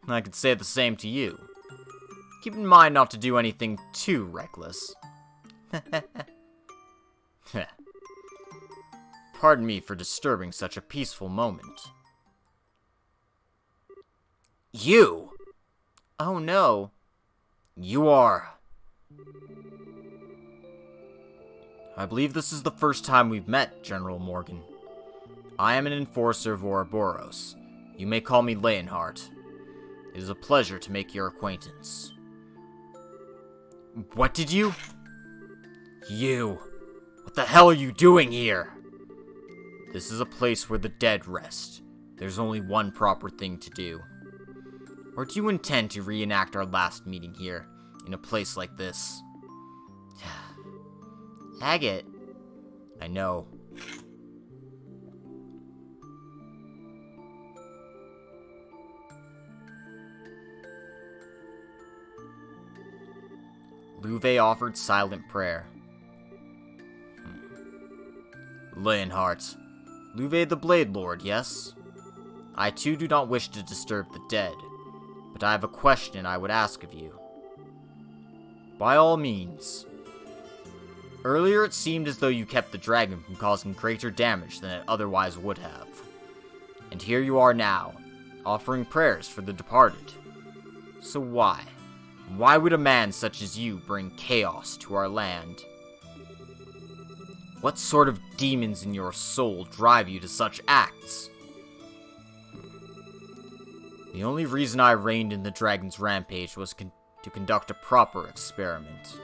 I could say the same to you. Keep in mind not to do anything too reckless. Pardon me for disturbing such a peaceful moment. You! Oh no. You are. I believe this is the first time we've met, General Morgan. I am an enforcer of Ouroboros. You may call me Leonhardt. It is a pleasure to make your acquaintance. What did you? You! What the hell are you doing here? This is a place where the dead rest. There's only one proper thing to do. Or do you intend to reenact our last meeting here, in a place like this? Agate. I know. Louve offered silent prayer. Leonhardt. Louve the Blade Lord, yes? I too do not wish to disturb the dead, but I have a question I would ask of you. By all means. Earlier it seemed as though you kept the dragon from causing greater damage than it otherwise would have. And here you are now, offering prayers for the departed. So why? Why would a man such as you bring chaos to our land? What sort of demons in your soul drive you to such acts? The only reason I reigned in the dragon's rampage was to conduct a proper experiment.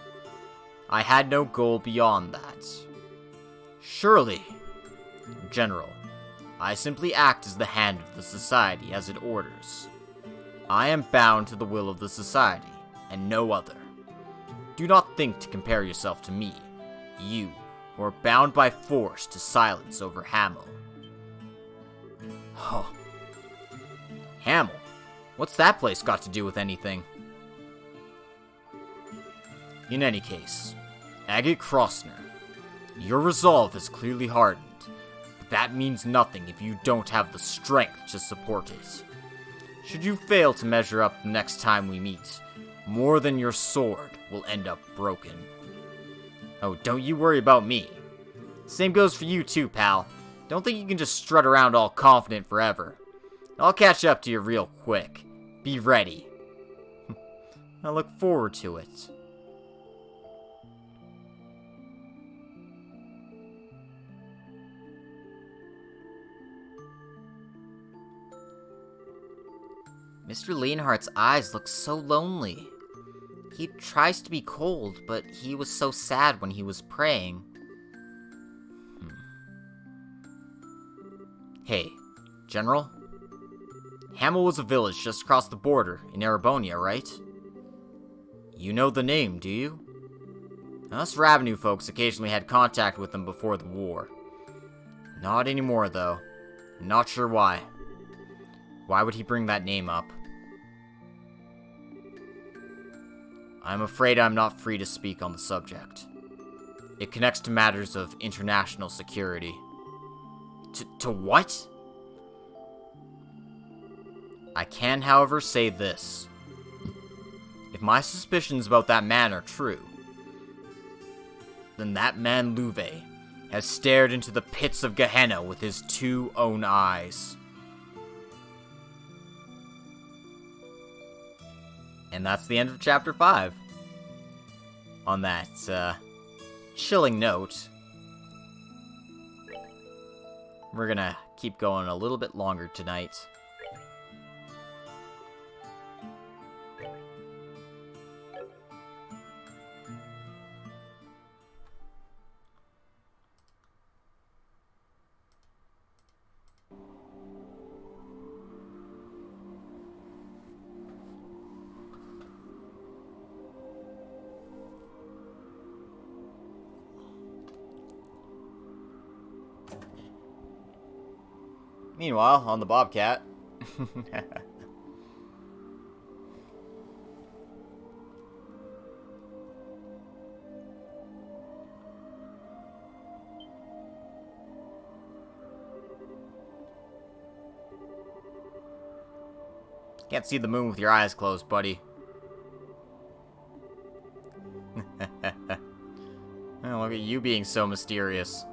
I had no goal beyond that. Surely, General, I simply act as the hand of the society as it orders. I am bound to the will of the society, and no other. Do not think to compare yourself to me, you, who are bound by force to silence over Hamel. Oh. Hamel? What's that place got to do with anything? In any case, Agate Krosner, your resolve is clearly hardened, but that means nothing if you don't have the strength to support it. Should you fail to measure up the next time we meet, more than your sword will end up broken. Oh, don't you worry about me. Same goes for you too, pal. Don't think you can just strut around all confident forever. I'll catch up to you real quick. Be ready. I look forward to it. Mr. Leonhardt's eyes look so lonely. He tries to be cold, but he was so sad when he was praying. Hey, General? Hamel was a village just across the border in Erebonia, right? You know the name, do you? Us Ravenu folks occasionally had contact with them before the war. Not anymore, though. Not sure why. Why would he bring that name up? I'm afraid I'm not free to speak on the subject. It connects to matters of international security. To what? I can, however, say this. If my suspicions about that man are true, then that man Louve has stared into the pits of Gehenna with his two own eyes. And that's the end of Chapter 5. On that, chilling note, we're gonna keep going a little bit longer tonight. Meanwhile, on the Bobcat. Can't see the moon with your eyes closed, buddy. Oh, look at you being so mysterious.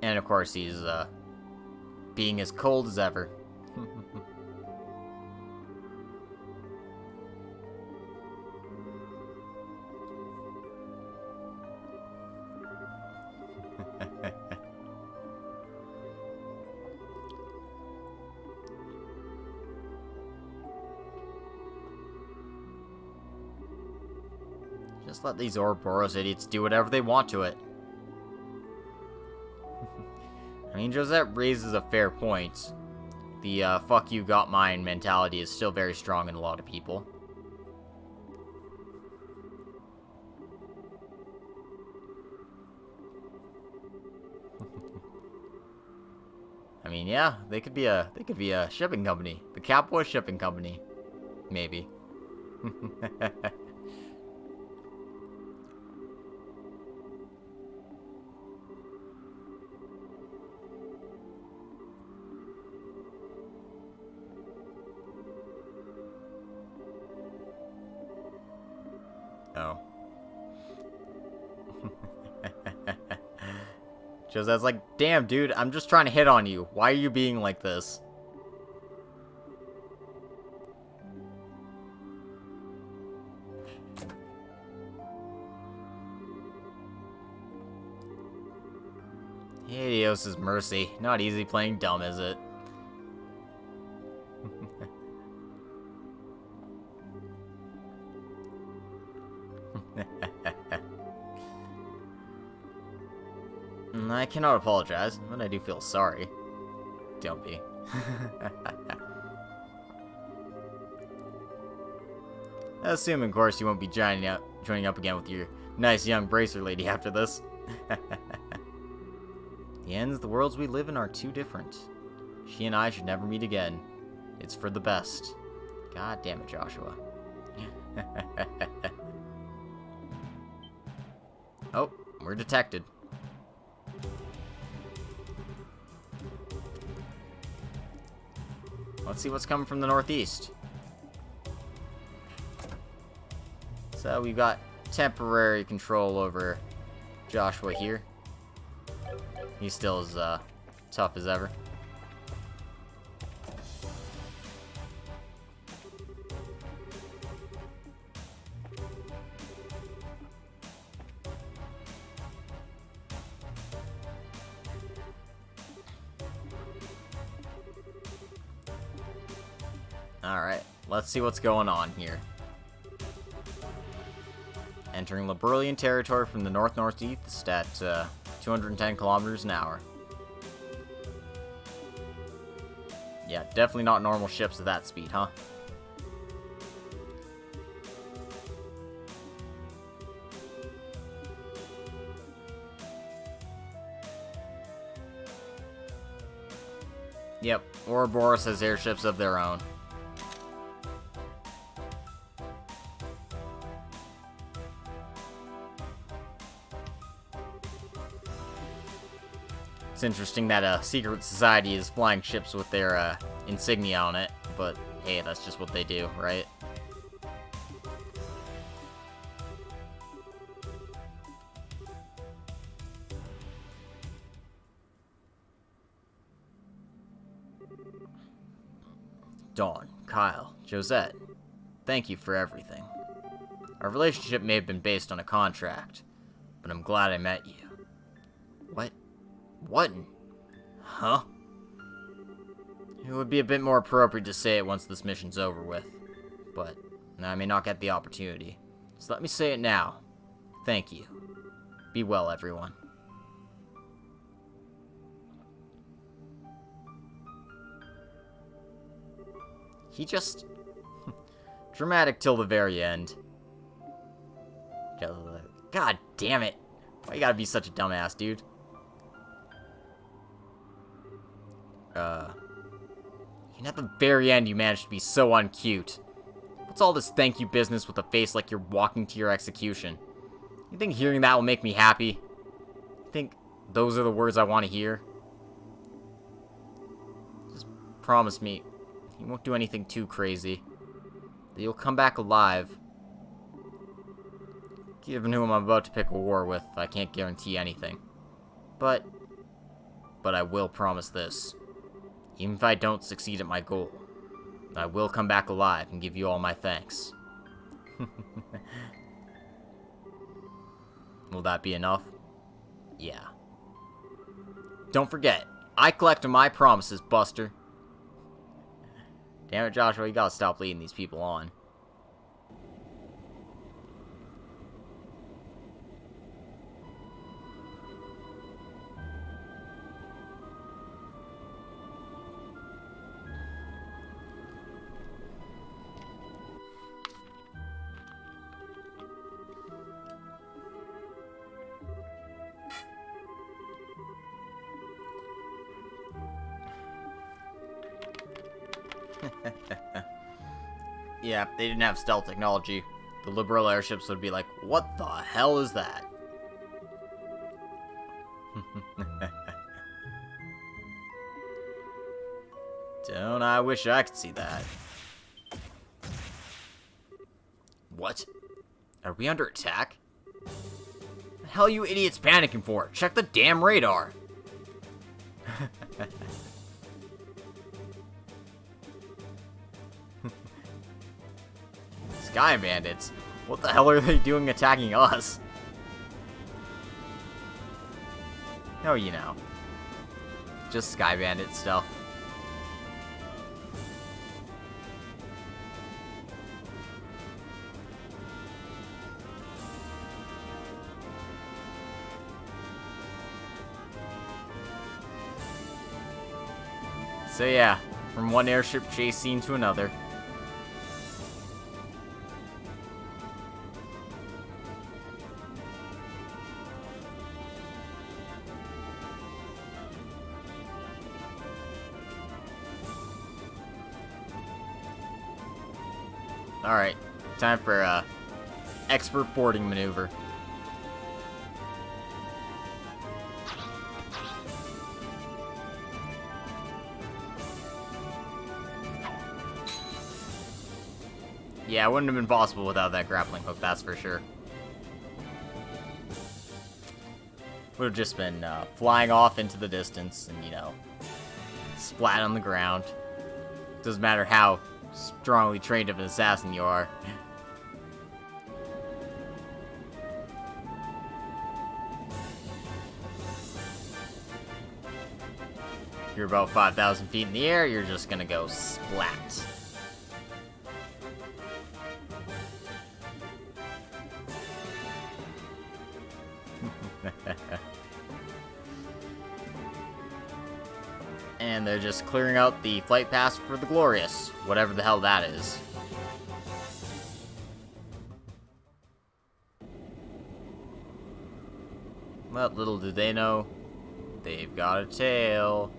And of course, he's being as cold as ever. Just let these Ouroboros idiots do whatever they want to it. I mean, Josette raises a fair point. The, fuck you got mine mentality is still very strong in a lot of people. I mean, yeah, they could be a shipping company. The Catboy Shipping Company. Maybe. Oh. Josette's like, damn, dude, I'm just trying to hit on you. Why are you being like this? Helios' mercy. Not easy playing dumb, is it? I cannot apologize, but I do feel sorry. Don't be. Assuming, of course, you won't be joining up again with your nice young bracer lady after this. The ends, the worlds we live in are too different. She and I should never meet again. It's for the best. God damn it, Joshua. Oh, we're detected. Let's see what's coming from the northeast. So we've got temporary control over Joshua here. He's still as tough as ever. Alright, let's see what's going on here. Entering Liberalian territory from the north-northeast at 210 kilometers an hour. Yeah, definitely not normal ships at that speed, huh? Yep, Ouroboros has airships of their own. It's interesting that a secret society is flying ships with their insignia on it, but hey, that's just what they do, right? Dawn, Kyle, Josette, thank you for everything. Our relationship may have been based on a contract, but I'm glad I met you. What? What? Huh? It would be a bit more appropriate to say it once this mission's over with, but I may not get the opportunity. So let me say it now. Thank you. Be well, everyone. He just... dramatic till the very end. God damn it. Why you gotta be such a dumbass, dude? And at the very end, you managed to be so uncute. What's all this thank you business with a face like you're walking to your execution? You think hearing that will make me happy? You think those are the words I want to hear? Just promise me you won't do anything too crazy. That you'll come back alive. Given who I'm about to pick a war with, I can't guarantee anything. But I will promise this. Even if I don't succeed at my goal, I will come back alive and give you all my thanks. Will that be enough? Yeah. Don't forget, I collect on my promises, Buster. Damn it, Joshua, you gotta stop leading these people on. Yeah, if they didn't have stealth technology, the liberal airships would be like, what the hell is that? Don't I wish I could see that. What? Are we under attack? The hell are you idiots panicking for? Check the damn radar! Sky bandits? What the hell are they doing attacking us? Oh, you know. Just sky bandit stuff. So yeah, from one airship chase scene to another. Alright, time for expert boarding maneuver. Yeah, it wouldn't have been possible without that grappling hook, that's for sure. Would have just been flying off into the distance and, you know, splat on the ground. Doesn't matter how strongly trained of an assassin you are. If you're about 5,000 feet in the air, you're just gonna go splat. And they're just clearing out the flight path for the Glorious, whatever the hell that is. But little do they know, they've got a tail.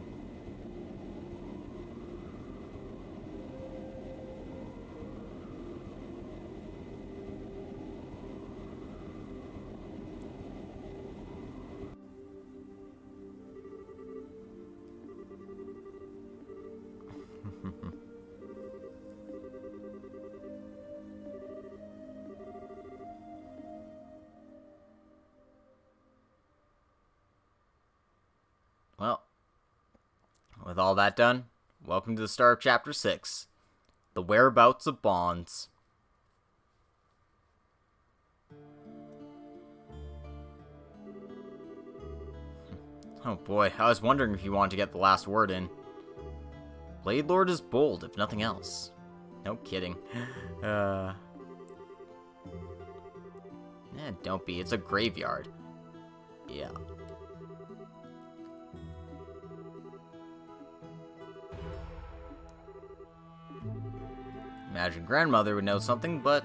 Well, with all that done, welcome to the start of Chapter 6, The Whereabouts of Bonds. Oh boy, I was wondering if you wanted to get the last word in. Blade Lord is bold, if nothing else. No kidding. Don't be, it's a graveyard. Yeah. Imagine grandmother would know something, but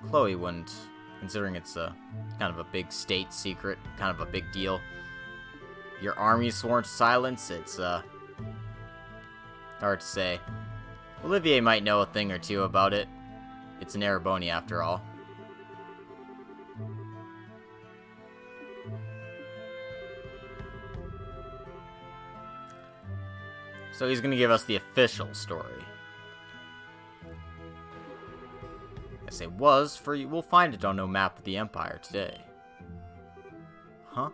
Chloe wouldn't, considering it's kind of a big state secret, kind of a big deal. Your army's sworn to silence, it's hard to say. Olivier might know a thing or two about it. It's an Ereboni after all. So he's gonna give us the official story. I say was, for you will find it on no map of the Empire today. Huh?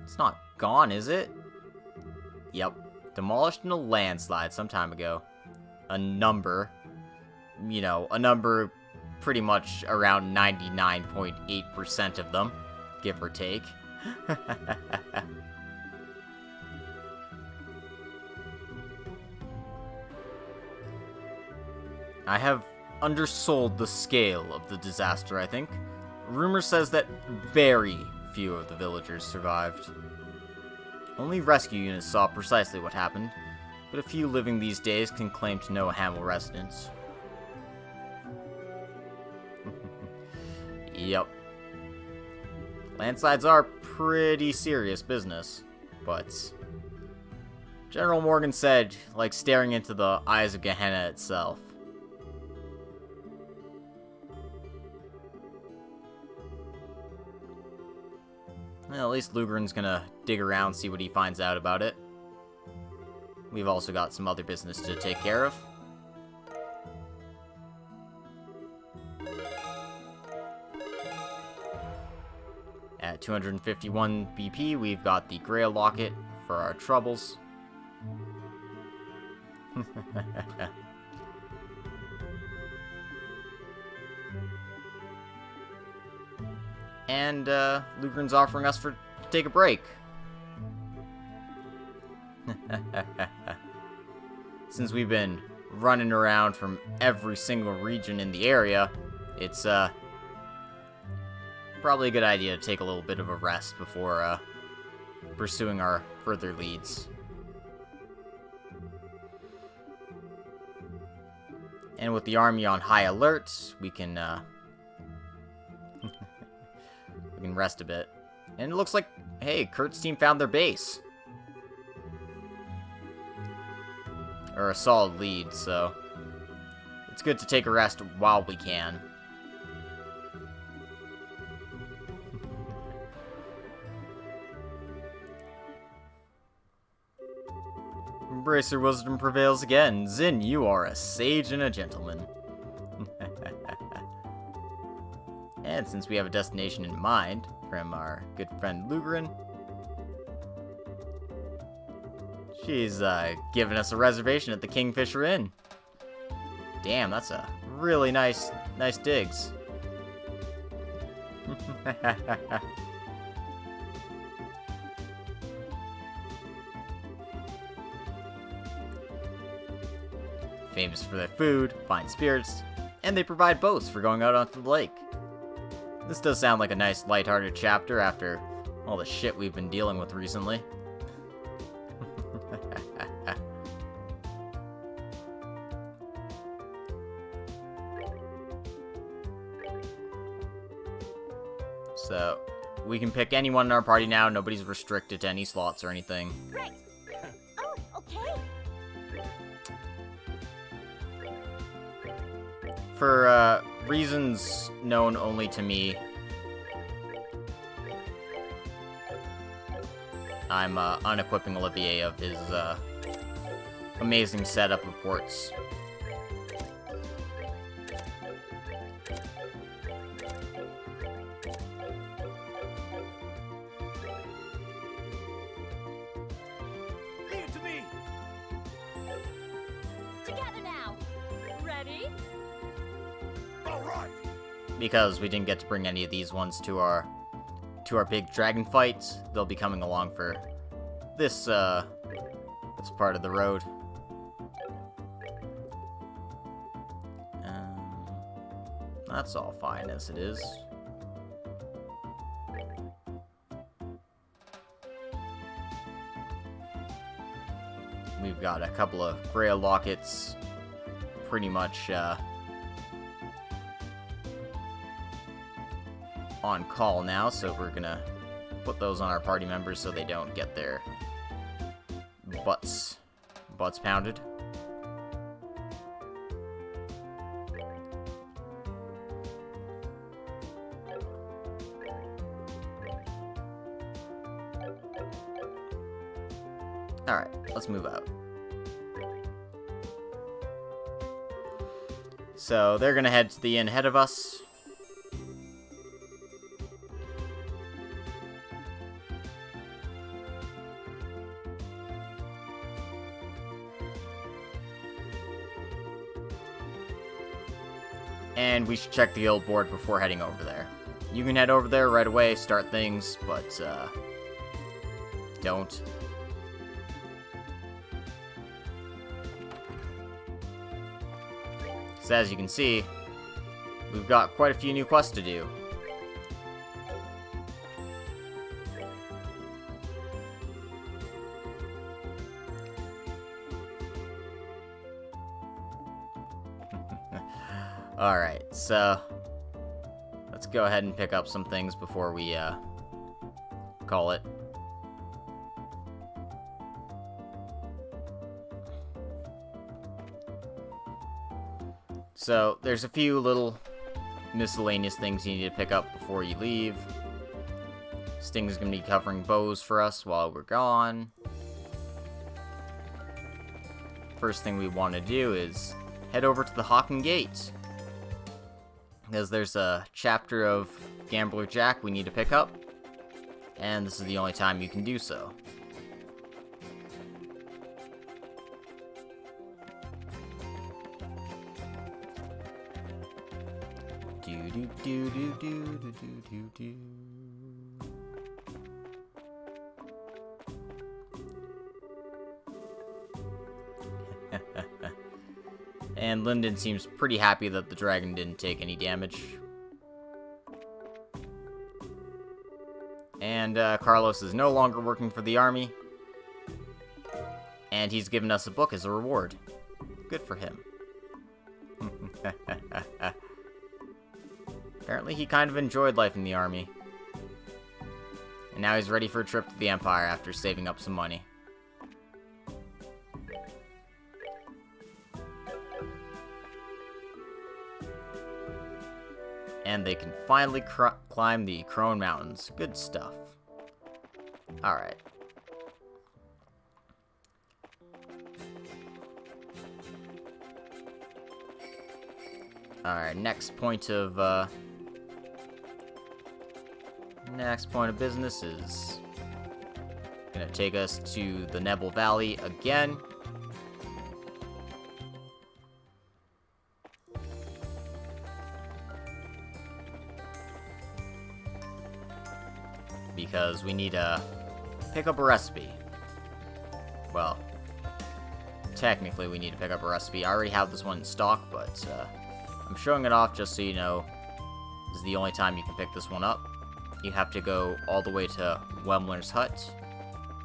It's not gone, is it? Yep. Demolished in a landslide some time ago. A number. You know, a number pretty much around 99.8% of them, give or take. I have undersold the scale of the disaster, I think. Rumor says that very few of the villagers survived. Only rescue units saw precisely what happened, but a few living these days can claim to know Hamel residents. Yep. Landslides are pretty serious business, but General Morgan said, like staring into the eyes of Gehenna itself. Well, at least Lugren's gonna dig around, see what he finds out about it. We've also got some other business to take care of. At 251 BP, we've got the Grail Locket for our troubles. And Lugren's offering us to take a break. Since we've been running around from every single region in the area, it's probably a good idea to take a little bit of a rest before pursuing our further leads. And with the army on high alert, we can we can rest a bit. And it looks like, hey, Kurt's team found their base. Or a solid lead, so it's good to take a rest while we can. Embracer wisdom prevails again. Zin, you are a sage and a gentleman. And since we have a destination in mind from our good friend Lugren, she's given us a reservation at the Kingfisher Inn. Damn, that's a really nice digs. Famous for their food, fine spirits, and they provide boats for going out onto the lake. This does sound like a nice lighthearted chapter after all the shit we've been dealing with recently. So, we can pick anyone in our party now. Nobody's restricted to any slots or anything. Great. Oh, okay. For reasons known only to me, I'm unequipping Olivier of his amazing setup of ports. Leave it to me. Together now. Ready? All right. Because we didn't get to bring any of these ones to our big dragon fight. They'll be coming along for this part of the road. That's all fine as it is. We've got a couple of Grail Lockets pretty much on call now, so we're gonna put those on our party members so they don't get their butts pounded. Alright, let's move out. So they're gonna head to the inn ahead of us. And we should check the guild board before heading over there. You can head over there right away, start things, but don't. So as you can see, we've got quite a few new quests to do. Alright, so let's go ahead and pick up some things before we call it. So, there's a few little miscellaneous things you need to pick up before you leave. Sting's gonna be covering bows for us while we're gone. First thing we want to do is head over to the Hawken Gate, because there's a chapter of Gambler Jack we need to pick up, and this is the only time you can do so. Do do do do do do do do do. And Lyndon seems pretty happy that the dragon didn't take any damage. And Carlos is no longer working for the army. And he's given us a book as a reward. Good for him. Apparently he kind of enjoyed life in the army. And now he's ready for a trip to the Empire after saving up some money. And they can finally climb the Crone Mountains. Good stuff. Alright. Alright, next point of business is gonna take us to the Nebel Valley again. Because we need to pick up a recipe. Well, technically we need to pick up a recipe. I already have this one in stock, but I'm showing it off just so you know. This is the only time you can pick this one up. You have to go all the way to Wemler's hut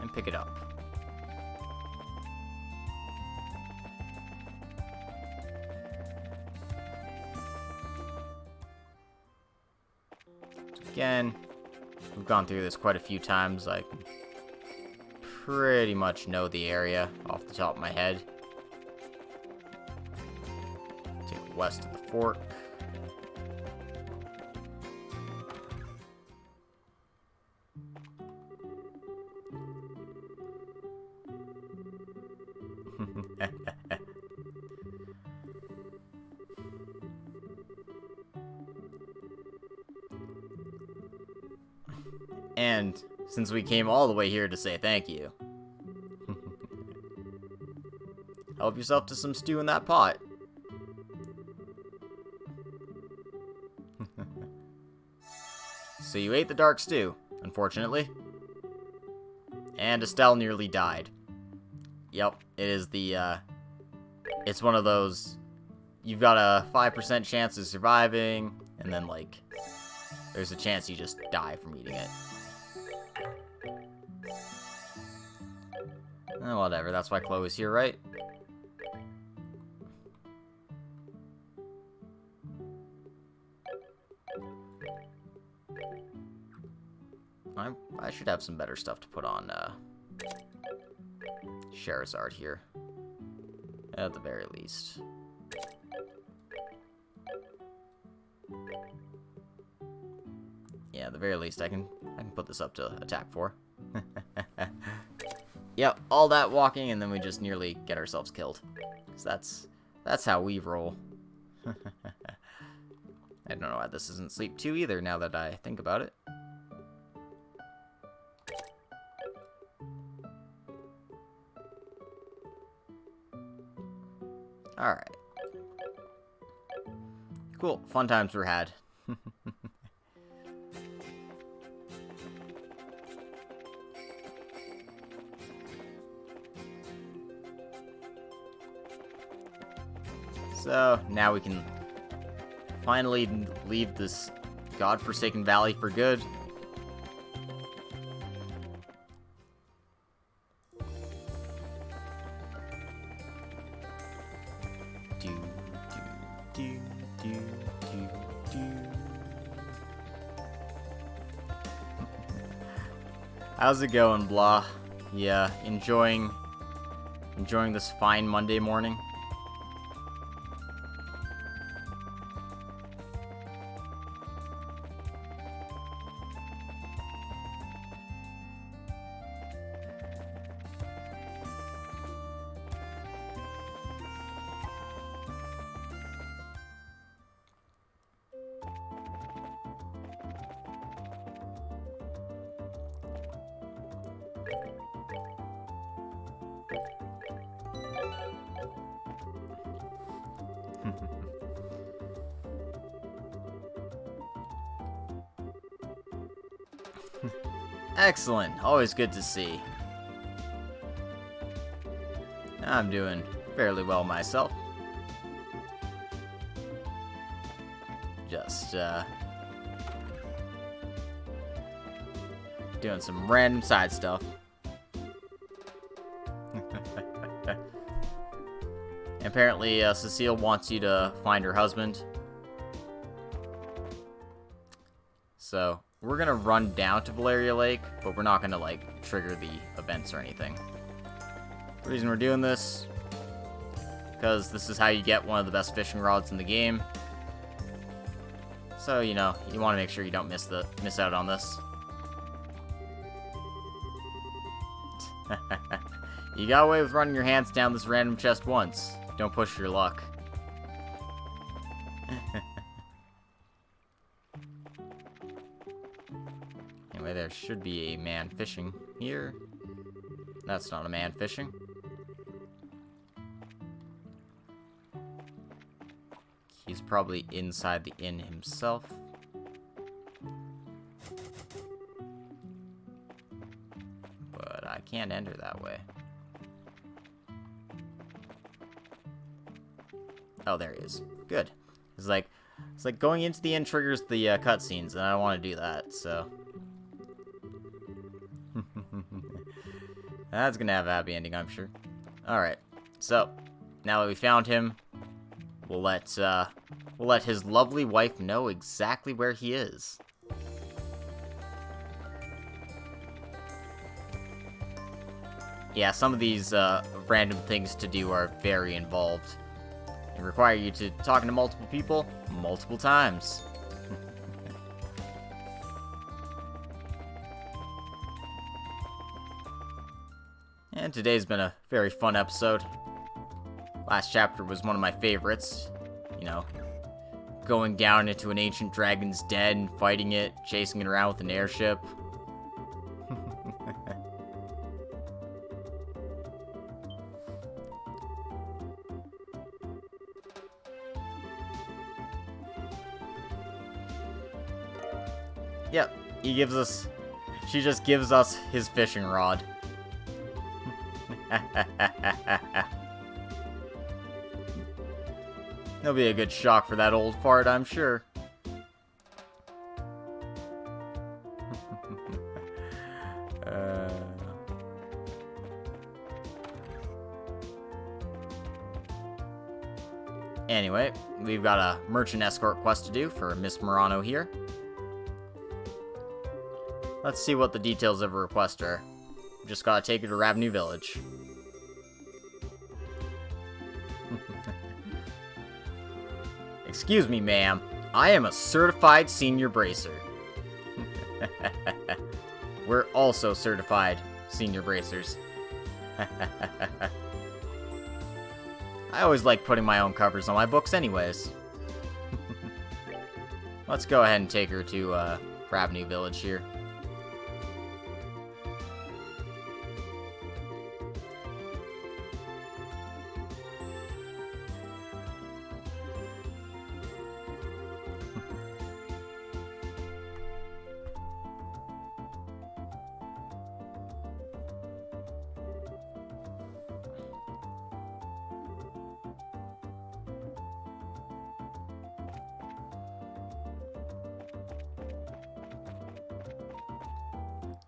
and pick it up. Again, we've gone through this quite a few times. I pretty much know the area off the top of my head. Take west of the fork. And since we came all the way here to say thank you, help yourself to some stew in that pot. So you ate the dark stew, unfortunately. And Estelle nearly died. Yep, it is the, it's one of those, you've got a 5% chance of surviving, and then, like, there's a chance you just die from eating it. Whatever, that's why Chloe's here, right? I should have some better stuff to put on, Scheherazade here. At the very least. Yeah, at the very least, I can put this up to attack 4. Yep, all that walking, and then we just nearly get ourselves killed. 'Cause that's how we roll. I don't know why this isn't sleep 2 either, now that I think about it. Alright. Cool, fun times were had. So, now we can finally leave this godforsaken valley for good. How's it going, Blah? Yeah, enjoying this fine Monday morning? Excellent. Always good to see. I'm doing fairly well myself. Just, doing some random side stuff. Apparently, Cecile wants you to find her husband. So, we're gonna run down to Valeria Lake, but we're not gonna, like, trigger the events or anything. The reason we're doing this, because this is how you get one of the best fishing rods in the game. So, you know, you want to make sure you don't miss out on this. You got away with running your hands down this random chest once. Don't push your luck. Anyway, there should be a man fishing here. That's not a man fishing. He's probably inside the inn himself. But I can't enter that way. Oh, there he is. Good. It's like going into the inn triggers the cutscenes, and I don't want to do that, so. That's gonna have a happy ending, I'm sure. Alright, so, now that we found him, we'll let his lovely wife know exactly where he is. Yeah, some of these random things to do are very involved. They require you to talking to multiple people multiple times. And today's been a very fun episode. Last chapter was one of my favorites. You know, going down into an ancient dragon's den and fighting it, chasing it around with an airship. Yep, she just gives us his fishing rod. That'll be a good shock for that old fart, I'm sure. Anyway, we've got a merchant escort quest to do for Miss Murano here. Let's see what the details of her request are. Just gotta take her to Ravenue Village. Excuse me, ma'am. I am a certified senior bracer. We're also certified senior bracers. I always like putting my own covers on my books anyways. Let's go ahead and take her to Ravenue Village here.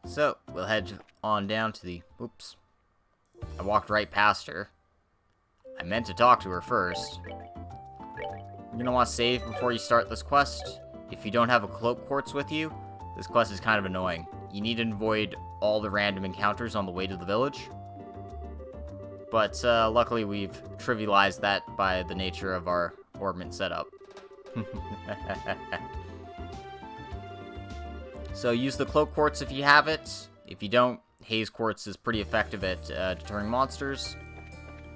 So, we'll head on down to the... Oops. I walked right past her. I meant to talk to her first. You're gonna want to save before you start this quest. If you don't have a cloak quartz with you, this quest is kind of annoying. You need to avoid all the random encounters on the way to the village. But, luckily we've trivialized that by the nature of our orbment setup. So use the cloak quartz if you have it. If you don't, haze quartz is pretty effective at deterring monsters.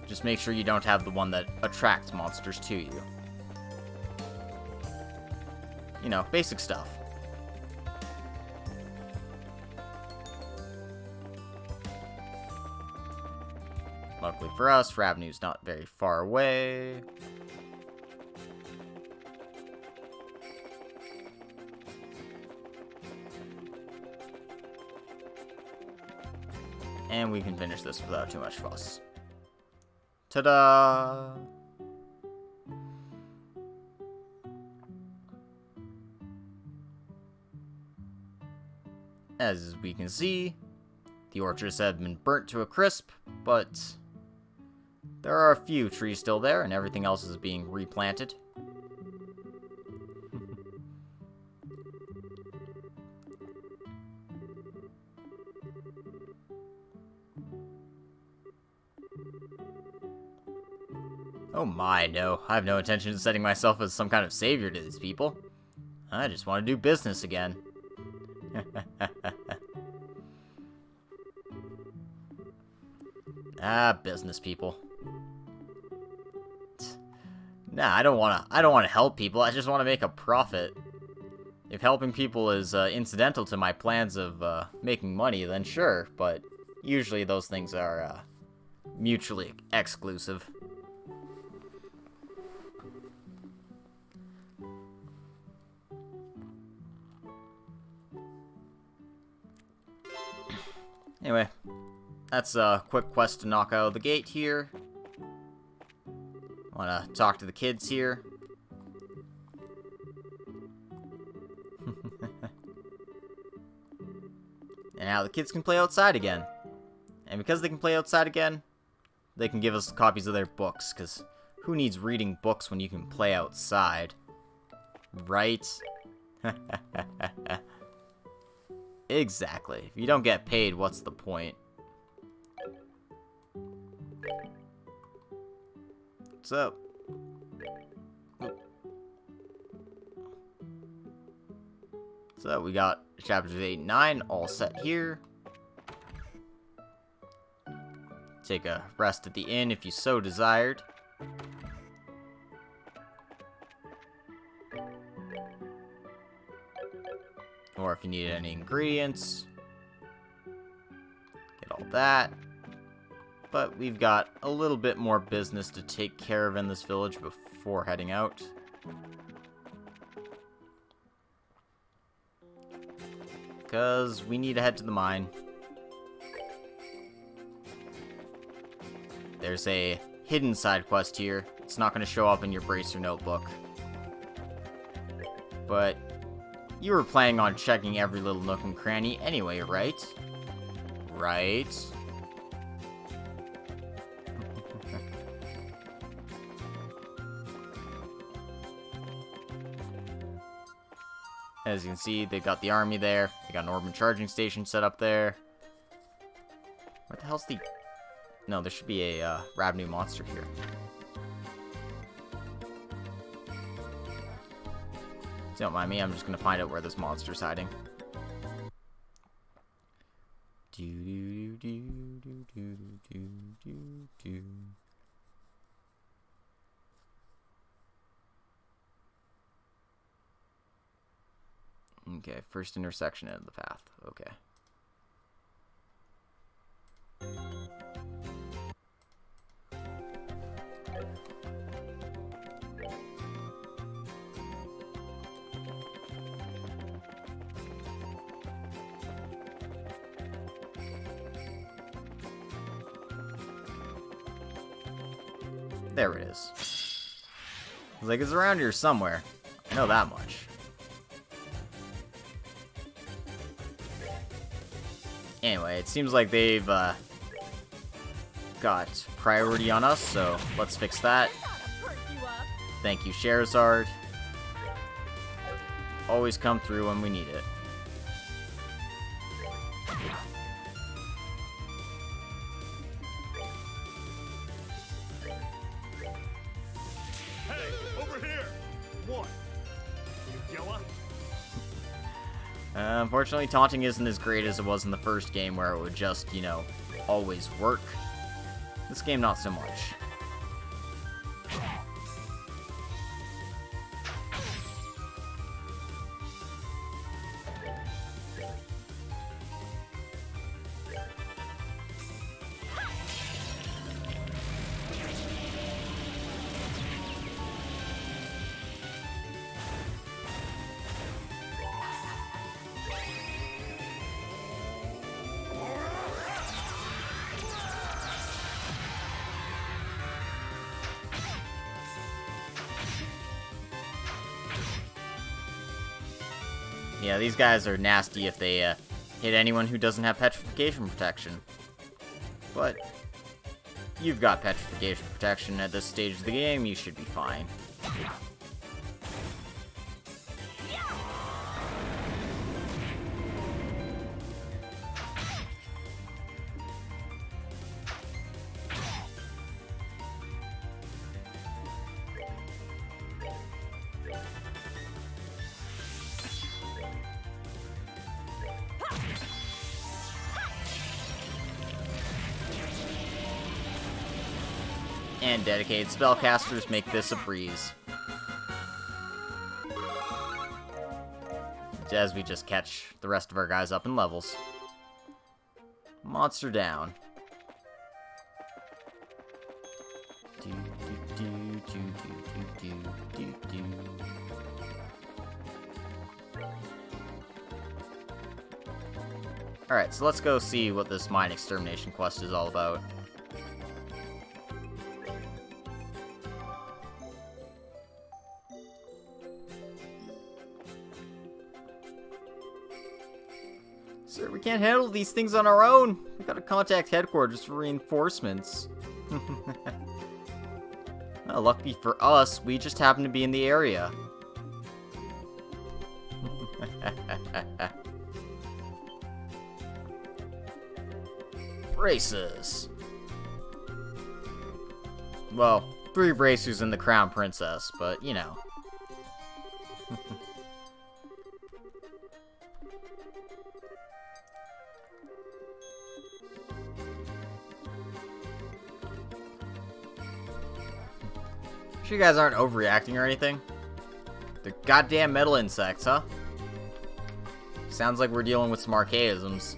Just make sure you don't have the one that attracts monsters to you. You know, basic stuff. Luckily for us, Ravenue's not very far away. And we can finish this without too much fuss. Ta-da! As we can see, the orchards have been burnt to a crisp, but there are a few trees still there, and everything else is being replanted. Oh my, no. I have no intention of setting myself as some kind of savior to these people. I just want to do business again. Business people. Nah, I don't want to help people. I just want to make a profit. If helping people is incidental to my plans of making money, then sure, but usually those things are mutually exclusive. Anyway, that's a quick quest to knock out of the gate here. Wanna talk to the kids here. And now the kids can play outside again. And because they can play outside again, they can give us copies of their books, because who needs reading books when you can play outside? Right? Exactly. If you don't get paid, what's the point? So, we got chapters 8 and 9 all set here. Take a rest at the inn if you so desired. Or if you need any ingredients, get all that. But we've got a little bit more business to take care of in this village before heading out. Because we need to head to the mine. There's a hidden side quest here. It's not going to show up in your Bracer notebook. But you were planning on checking every little nook and cranny anyway, right? Right? As you can see, they've got the army there. They got an orban charging station set up there. What the hell's the... No, there should be a Ravnu monster here. Don't mind me, I'm just gonna find out where this monster's hiding. Okay, first intersection end of the path. Okay. There it is. I was like, it's around here somewhere. I know that much. Anyway, it seems like they've got priority on us, so let's fix that. Thank you, Sherazard. Always come through when we need it. Unfortunately, taunting isn't as great as it was in the first game, where it would just, you know, always work. This game, not so much. Yeah, these guys are nasty if they hit anyone who doesn't have petrification protection. But you've got petrification protection at this stage of the game, you should be fine. And dedicated spellcasters make this a breeze. As we just catch the rest of our guys up in levels. Monster down. Alright, so let's go see what this mine extermination quest is all about. Sir, we can't handle these things on our own. We gotta contact headquarters for reinforcements. Well, lucky for us, we just happen to be in the area. Braces. Well, 3 bracers and the Crown Princess, but, you know. Sure you guys aren't overreacting or anything? They're goddamn metal insects, huh? Sounds like we're dealing with some archaisms.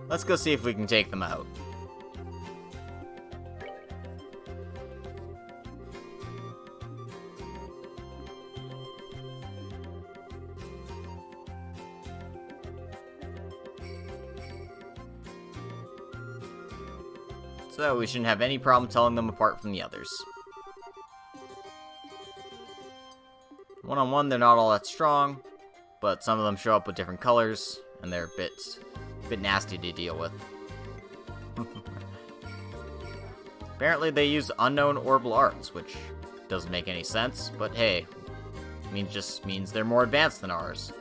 Let's go see if we can take them out. So we shouldn't have any problem telling them apart from the others. One-on-one, they're not all that strong, but some of them show up with different colors, and they're a bit nasty to deal with. Apparently they use unknown orbital arts, which doesn't make any sense, but hey, just means they're more advanced than ours.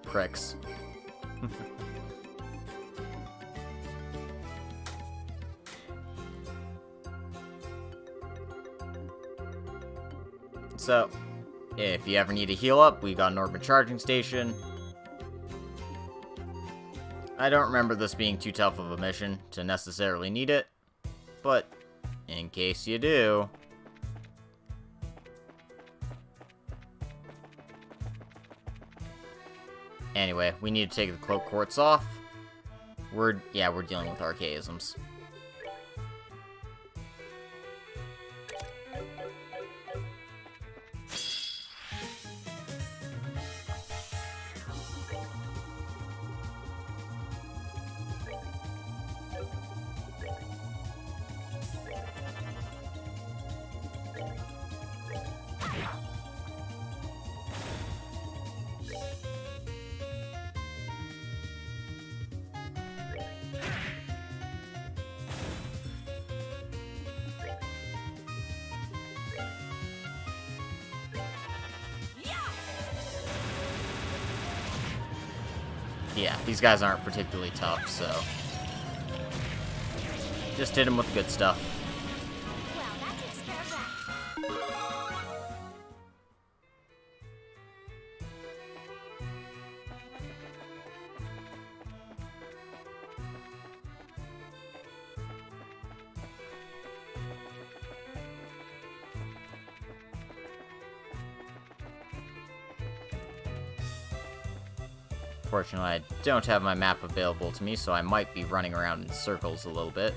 Pricks. So, if you ever need to heal up, we got an orbital charging station. I don't remember this being too tough of a mission to necessarily need it, but in case you do. Anyway, we need to take the cloak quartz off. We're dealing with archaisms. Yeah, these guys aren't particularly tough, so just hit them with good stuff. Well, that takes care of that. Fortunately, I don't have my map available to me, so I might be running around in circles a little bit.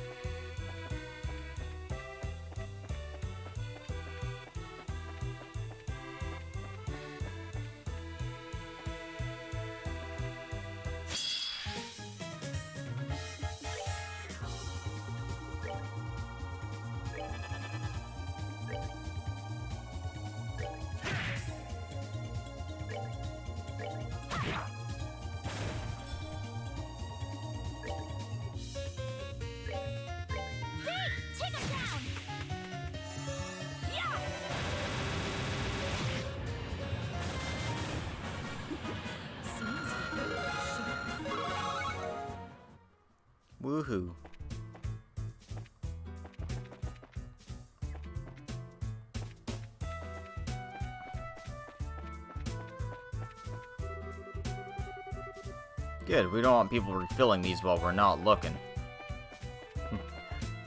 Woohoo. Good, we don't want people refilling these while we're not looking.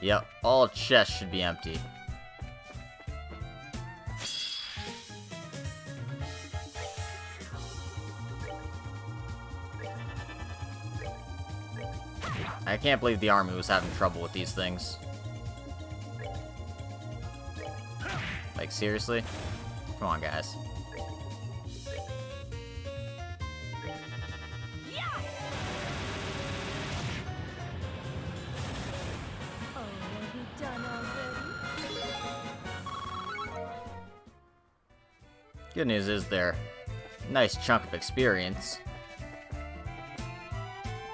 Yep, all chests should be empty. I can't believe the army was having trouble with these things. Like, seriously? Come on, guys. Good news is they're a nice chunk of experience.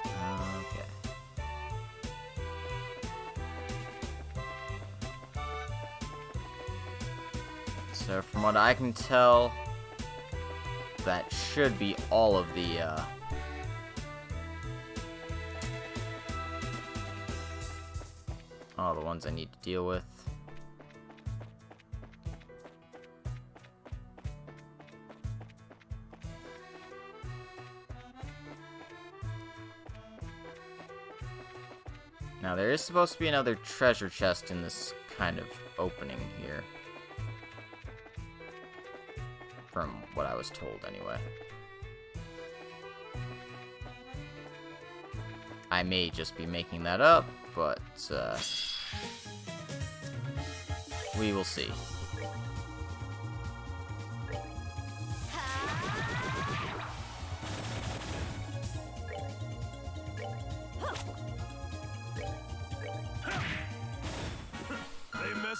Okay. So from what I can tell, that should be all of the all the ones I need to deal with. Now, there is supposed to be another treasure chest in this kind of opening here. From what I was told, anyway. I may just be making that up, but, we will see.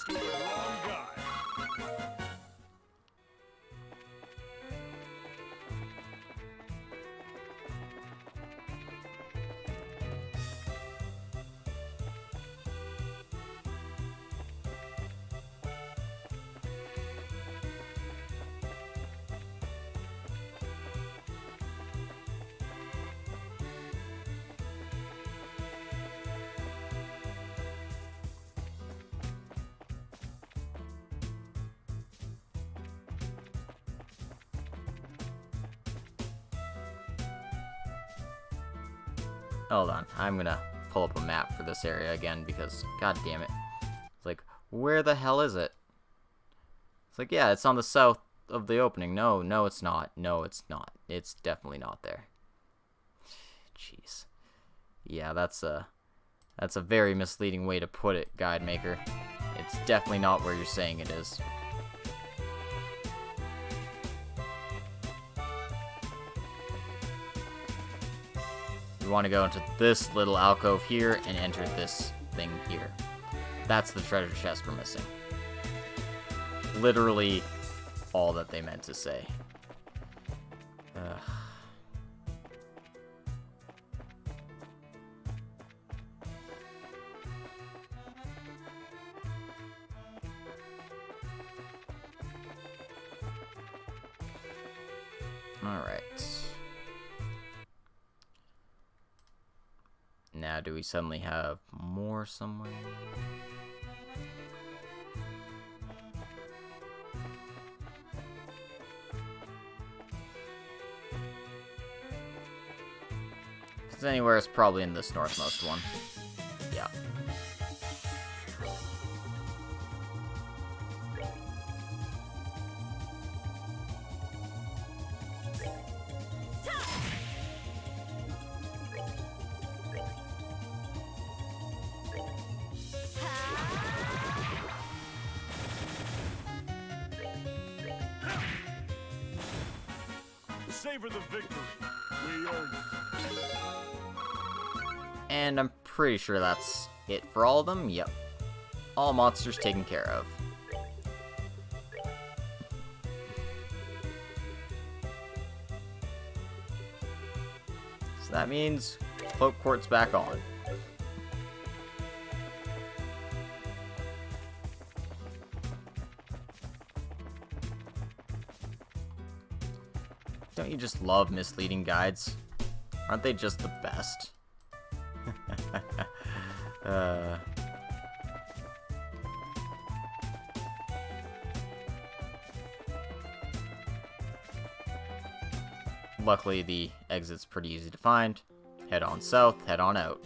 With the wrong guy. Hold on, I'm gonna pull up a map for this area again because, god damn it. It's like, where the hell is it? It's like, yeah, it's on the south of the opening. No, it's not. No, it's not. It's definitely not there. Jeez. Yeah, that's a very misleading way to put it, Guide Maker. It's definitely not where you're saying it is. We want to go into this little alcove here and enter this thing here. That's the treasure chest we're missing. Literally all that they meant to say. Ugh. Alright. Now, do we suddenly have more somewhere? If it's anywhere, it's probably in this northmost one. Yeah. Savor the victory. We earned it. And I'm pretty sure that's it for all of them. Yep. All monsters taken care of. So that means Cloak Court's back on. Don't you just love misleading guides? Aren't they just the best? Luckily, the exit's pretty easy to find. Head on south, head on out.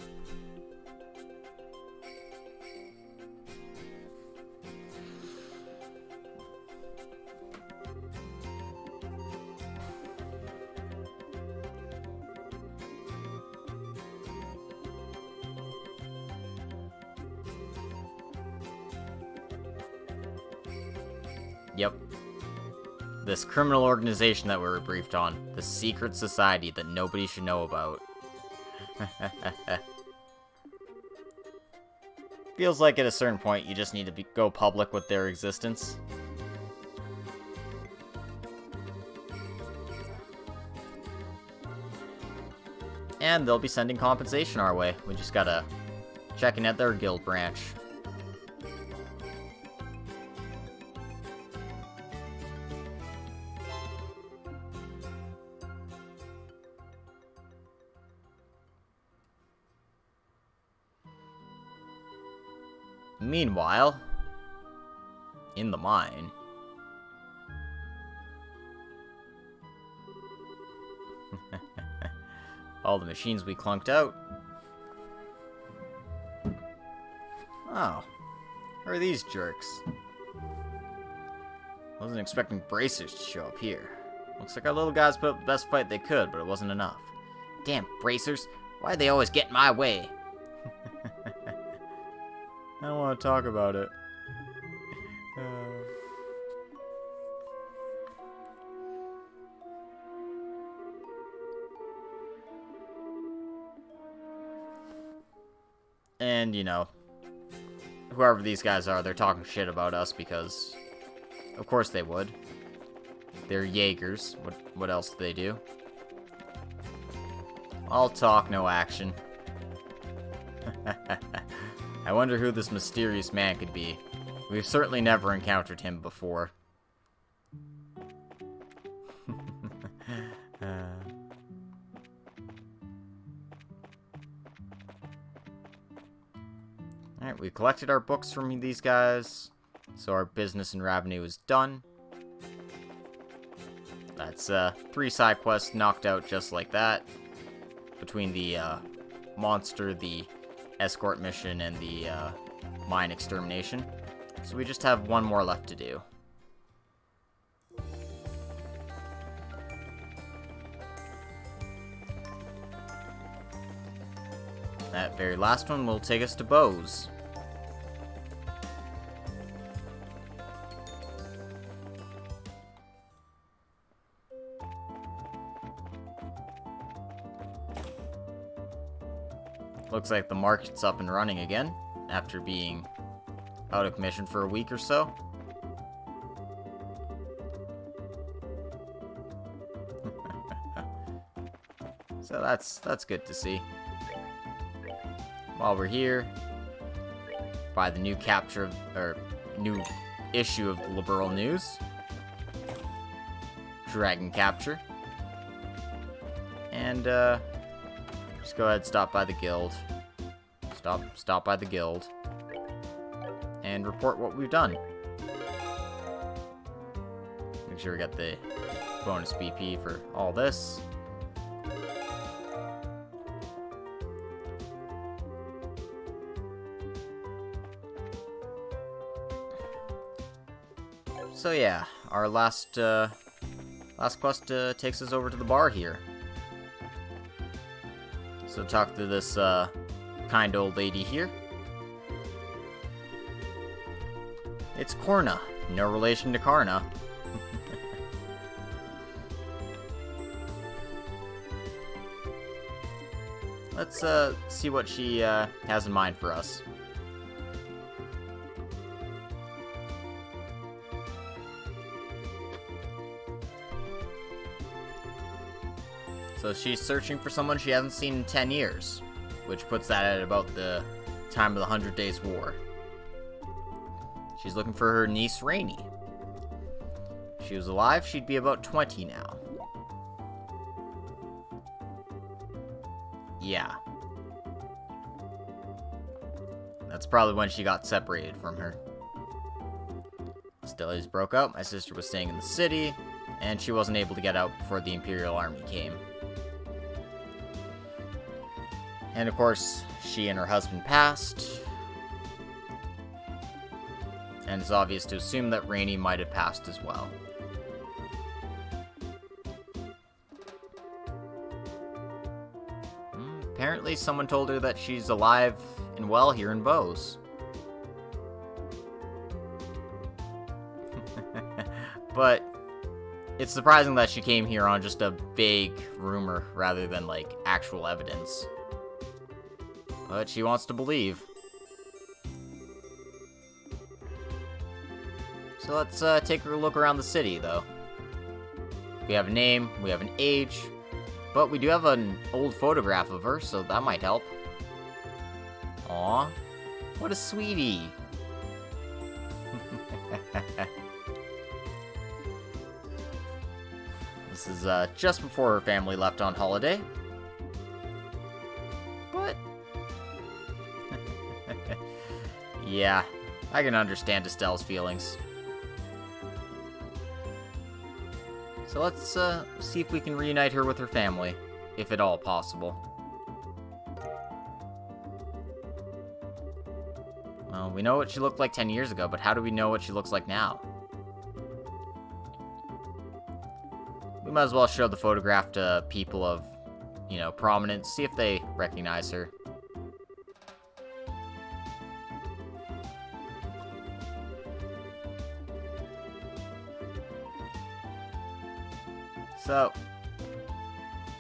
Yep. This criminal organization that we were briefed on. The secret society that nobody should know about. Feels like at a certain point you just need to go public with their existence. And they'll be sending compensation our way. We just gotta check in at their guild branch. Meanwhile, in the mine, all the machines we clunked out. Oh, who are these jerks? Wasn't expecting bracers to show up here. Looks like our little guys put up the best fight they could, but it wasn't enough. Damn bracers, why'd they always get in my way? I don't want to talk about it. And, you know, whoever these guys are, they're talking shit about us because, of course they would. They're Jaegers. What else do they do? All talk, no action. I wonder who this mysterious man could be. We've certainly never encountered him before. Alright, we collected our books from these guys, so our business and revenue is done. That's 3 side quests knocked out just like that. Between the monster, the escort mission, and the mine extermination. So we just have one more left to do. That very last one will take us to Bose. Looks like the market's up and running again, after being out of commission for a week or so. So that's good to see. While we're here, buy the new new issue of the Liberal News. Dragon Capture. And, just go ahead and stop by the guild. Stop by the guild. And report what we've done. Make sure we got the bonus BP for all this. So yeah, our last quest takes us over to the bar here. So talk to this kind old lady here. It's Korna, no relation to Karna. Let's see what she has in mind for us. So she's searching for someone she hasn't seen in 10 years, which puts that at about the time of the 100 Days War. She's looking for her niece, Rainy. If she was alive, she'd be about 20 now. Yeah. That's probably when she got separated from her. Hostilities broke out. My sister was staying in the city, and she wasn't able to get out before the Imperial Army came. And of course, she and her husband passed. And it's obvious to assume that Rainy might have passed as well. Apparently, someone told her that she's alive and well here in Bose. But it's surprising that she came here on just a vague rumor rather than, like, actual evidence. But she wants to believe. So let's take a look around the city, though. We have a name, we have an age, but we do have an old photograph of her, so that might help. Aw, what a sweetie. This is just before her family left on holiday. But yeah, I can understand Estelle's feelings. So let's see if we can reunite her with her family, if at all possible. Well, we know what she looked like 10 years ago, but how do we know what she looks like now? We might as well show the photograph to people of, you know, prominence, see if they recognize her. So,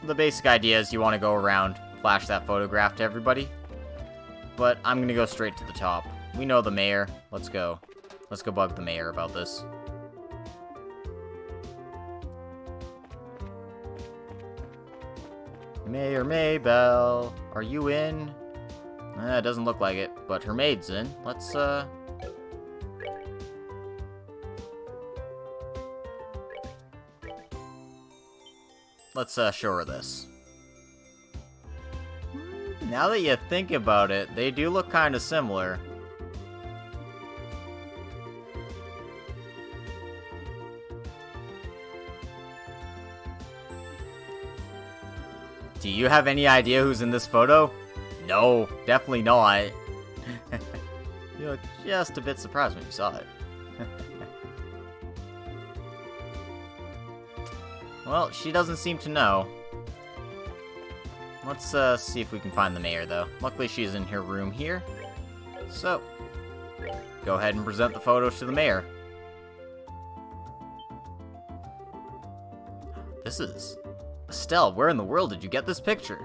the basic idea is you want to go around, flash that photograph to everybody. But I'm going to go straight to the top. We know the mayor. Let's go. Let's go bug the mayor about this. Mayor Maybell, are you in? It doesn't look like it, but her maid's in. Let's show her this. Now that you think about it, they do look kind of similar. Do you have any idea who's in this photo? No, definitely not. You look just a bit surprised when you saw it. Well, she doesn't seem to know. Let's see if we can find the mayor, though. Luckily, she's in her room here. So, go ahead and present the photos to the mayor. This is... Estelle, where in the world did you get this picture?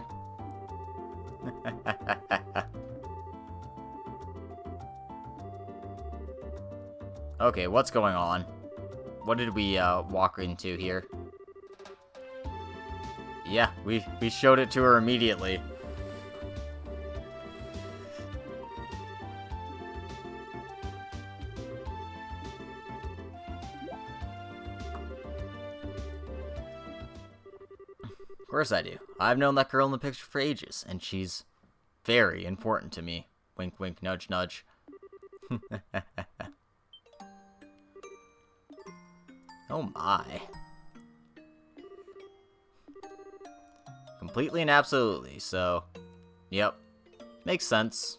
Okay, what's going on? What did we walk into here? Yeah, we showed it to her immediately. Of course I do. I've known that girl in the picture for ages, and she's very important to me. Wink, wink, nudge, nudge. Oh my. Completely and absolutely, so... Yep. Makes sense.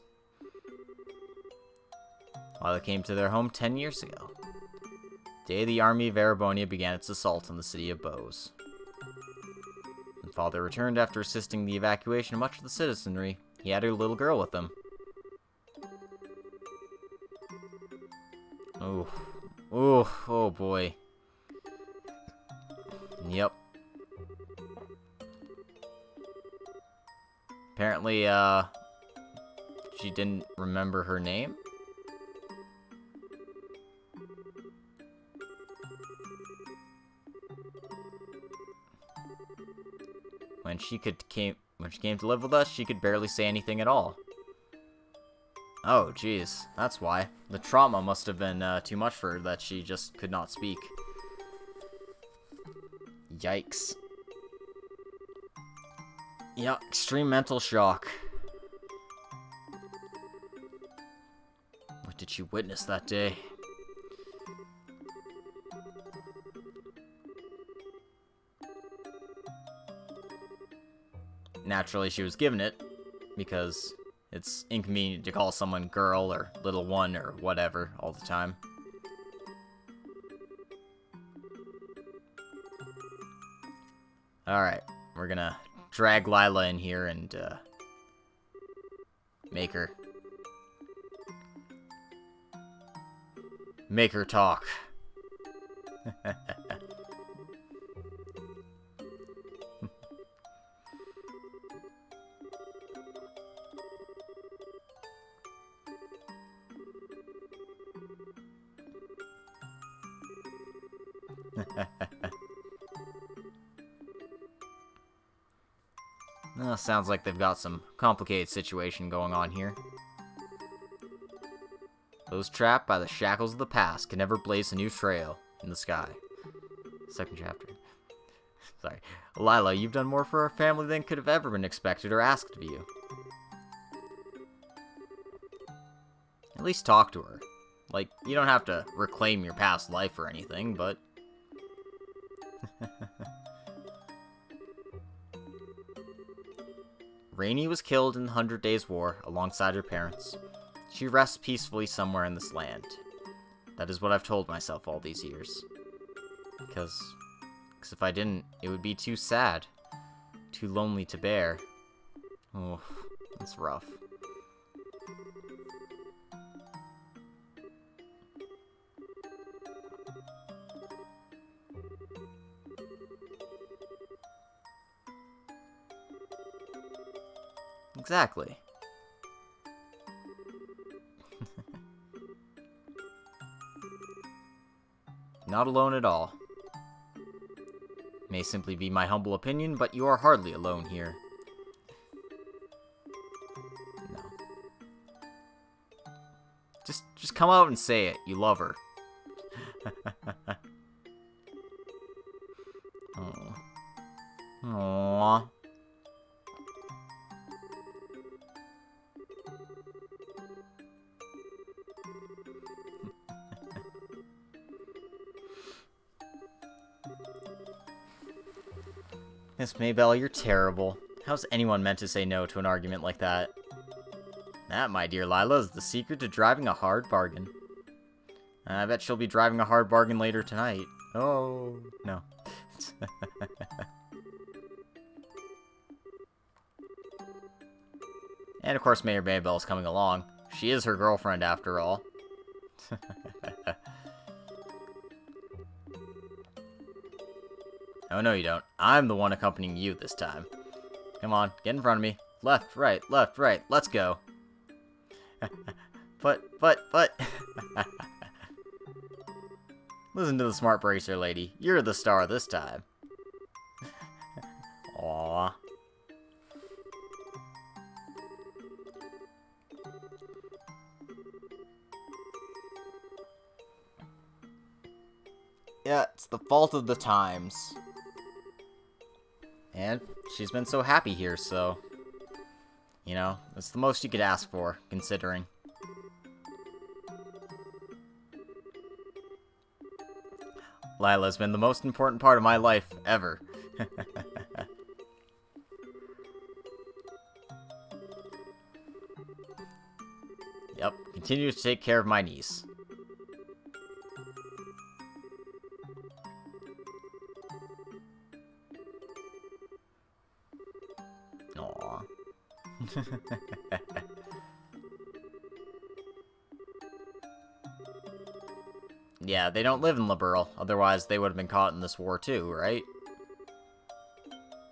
While they came to their home 10 years ago. Day the army of Erebonia began its assault on the city of Bose. When Father returned after assisting the evacuation of much of the citizenry, he had a little girl with him. Oh boy. Yep. Apparently, she didn't remember her name. When she came to live with us, she could barely say anything at all. Oh, jeez, that's why. The trauma must have been too much for her that she just could not speak. Yikes. Yeah, extreme mental shock. did she witness that day? Naturally, she was given it, because it's inconvenient to call someone girl or little one or whatever all the time. Alright, we're gonna drag Lila in here and make her talk. Sounds like they've got some complicated situation going on here. Those trapped by the shackles of the past can never blaze a new trail in the sky. Second chapter. Sorry. Lila, you've done more for our family than could have ever been expected or asked of you. At least talk to her. Like, you don't have to reclaim your past life or anything, but... Rainey was killed in the 100 Days' War alongside her parents. She rests peacefully somewhere in this land. That is what I've told myself all these years. Because if I didn't, it would be too sad. Too lonely to bear. Oh, that's rough. Exactly. Not alone at all. May simply be my humble opinion, but you are hardly alone here. No. Just come out and say it. You love her. Oh. Aww. Miss Maybelle, you're terrible. How's anyone meant to say no to an argument like that? That, my dear Lila, is the secret to driving a hard bargain. I bet she'll be driving a hard bargain later tonight. Oh, no. And of course Mayor Maybelle's coming along. She is her girlfriend after all. Oh, no, you don't. I'm the one accompanying you this time. Come on, get in front of me. Left, right, let's go. but. Listen to the smart bracer lady. You're the star this time. Aww. Yeah, it's the fault of the times. And she's been so happy here, so... You know, it's the most you could ask for, considering. Lila's been the most important part of my life, ever. Yep, continue to take care of my niece. Aww. Yeah, they don't live in Liberal, otherwise they would have been caught in this war too, right?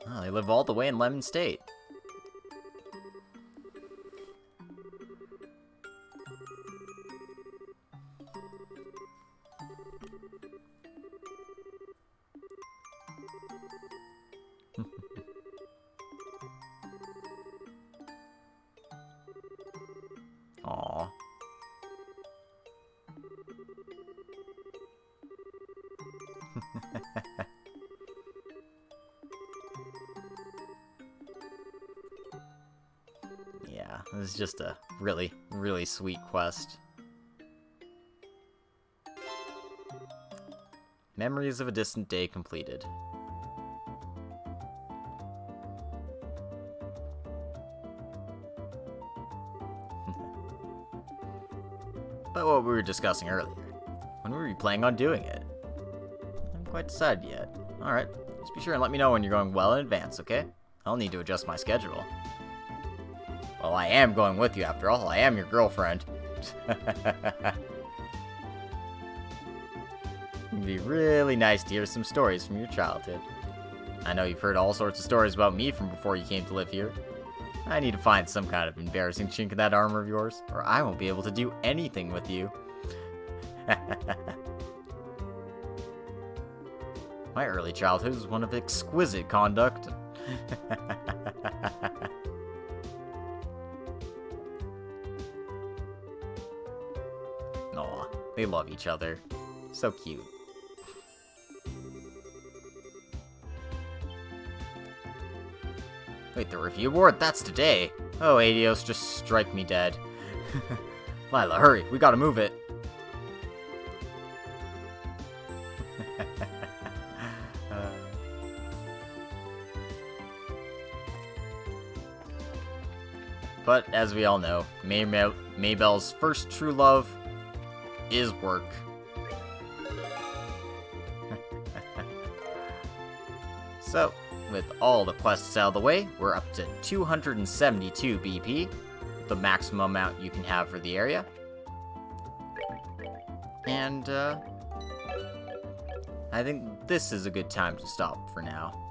Oh, they live all the way in Lemon State. Aww. Yeah, this is just a really, really sweet quest. Memories of a distant day completed. But what we were discussing earlier. When were you planning on doing it? I haven't quite decided yet. Alright, just be sure and let me know when you're going well in advance, okay? I'll need to adjust my schedule. Well, I am going with you after all. I am your girlfriend. It'd be really nice to hear some stories from your childhood. I know you've heard all sorts of stories about me from before you came to live here. I need to find some kind of embarrassing chink in that armor of yours, or I won't be able to do anything with you. My early childhood was one of exquisite conduct. Aw, they love each other. So cute. Wait, the review board? That's today. Oh, Adios, just strike me dead. Lila, hurry, we gotta move it. But, as we all know, Maybelle's first true love is work. So, with all the quests out of the way, we're up to 272 BP, the maximum amount you can have for the area. And, I think this is a good time to stop for now.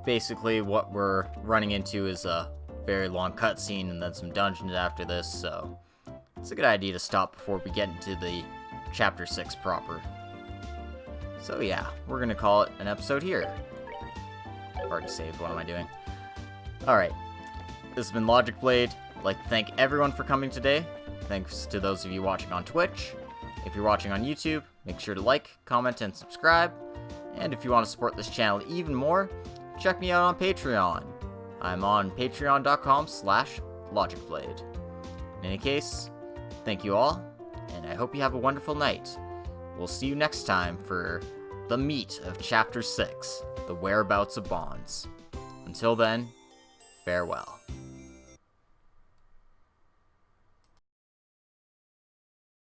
Basically, what we're running into is a very long cutscene and then some dungeons after this, so it's a good idea to stop before we get into the Chapter 6 proper. So yeah, we're gonna call it an episode here. Already saved, what am I doing? Alright, this has been Logic Blade. I'd like to thank everyone for coming today. Thanks to those of you watching on Twitch. If you're watching on YouTube, make sure to like, comment, and subscribe. And if you want to support this channel even more, check me out on Patreon. I'm on patreon.com/logicblade. In any case, thank you all, and I hope you have a wonderful night. We'll see you next time for the meat of Chapter 6, The Whereabouts of Bonds. Until then, farewell.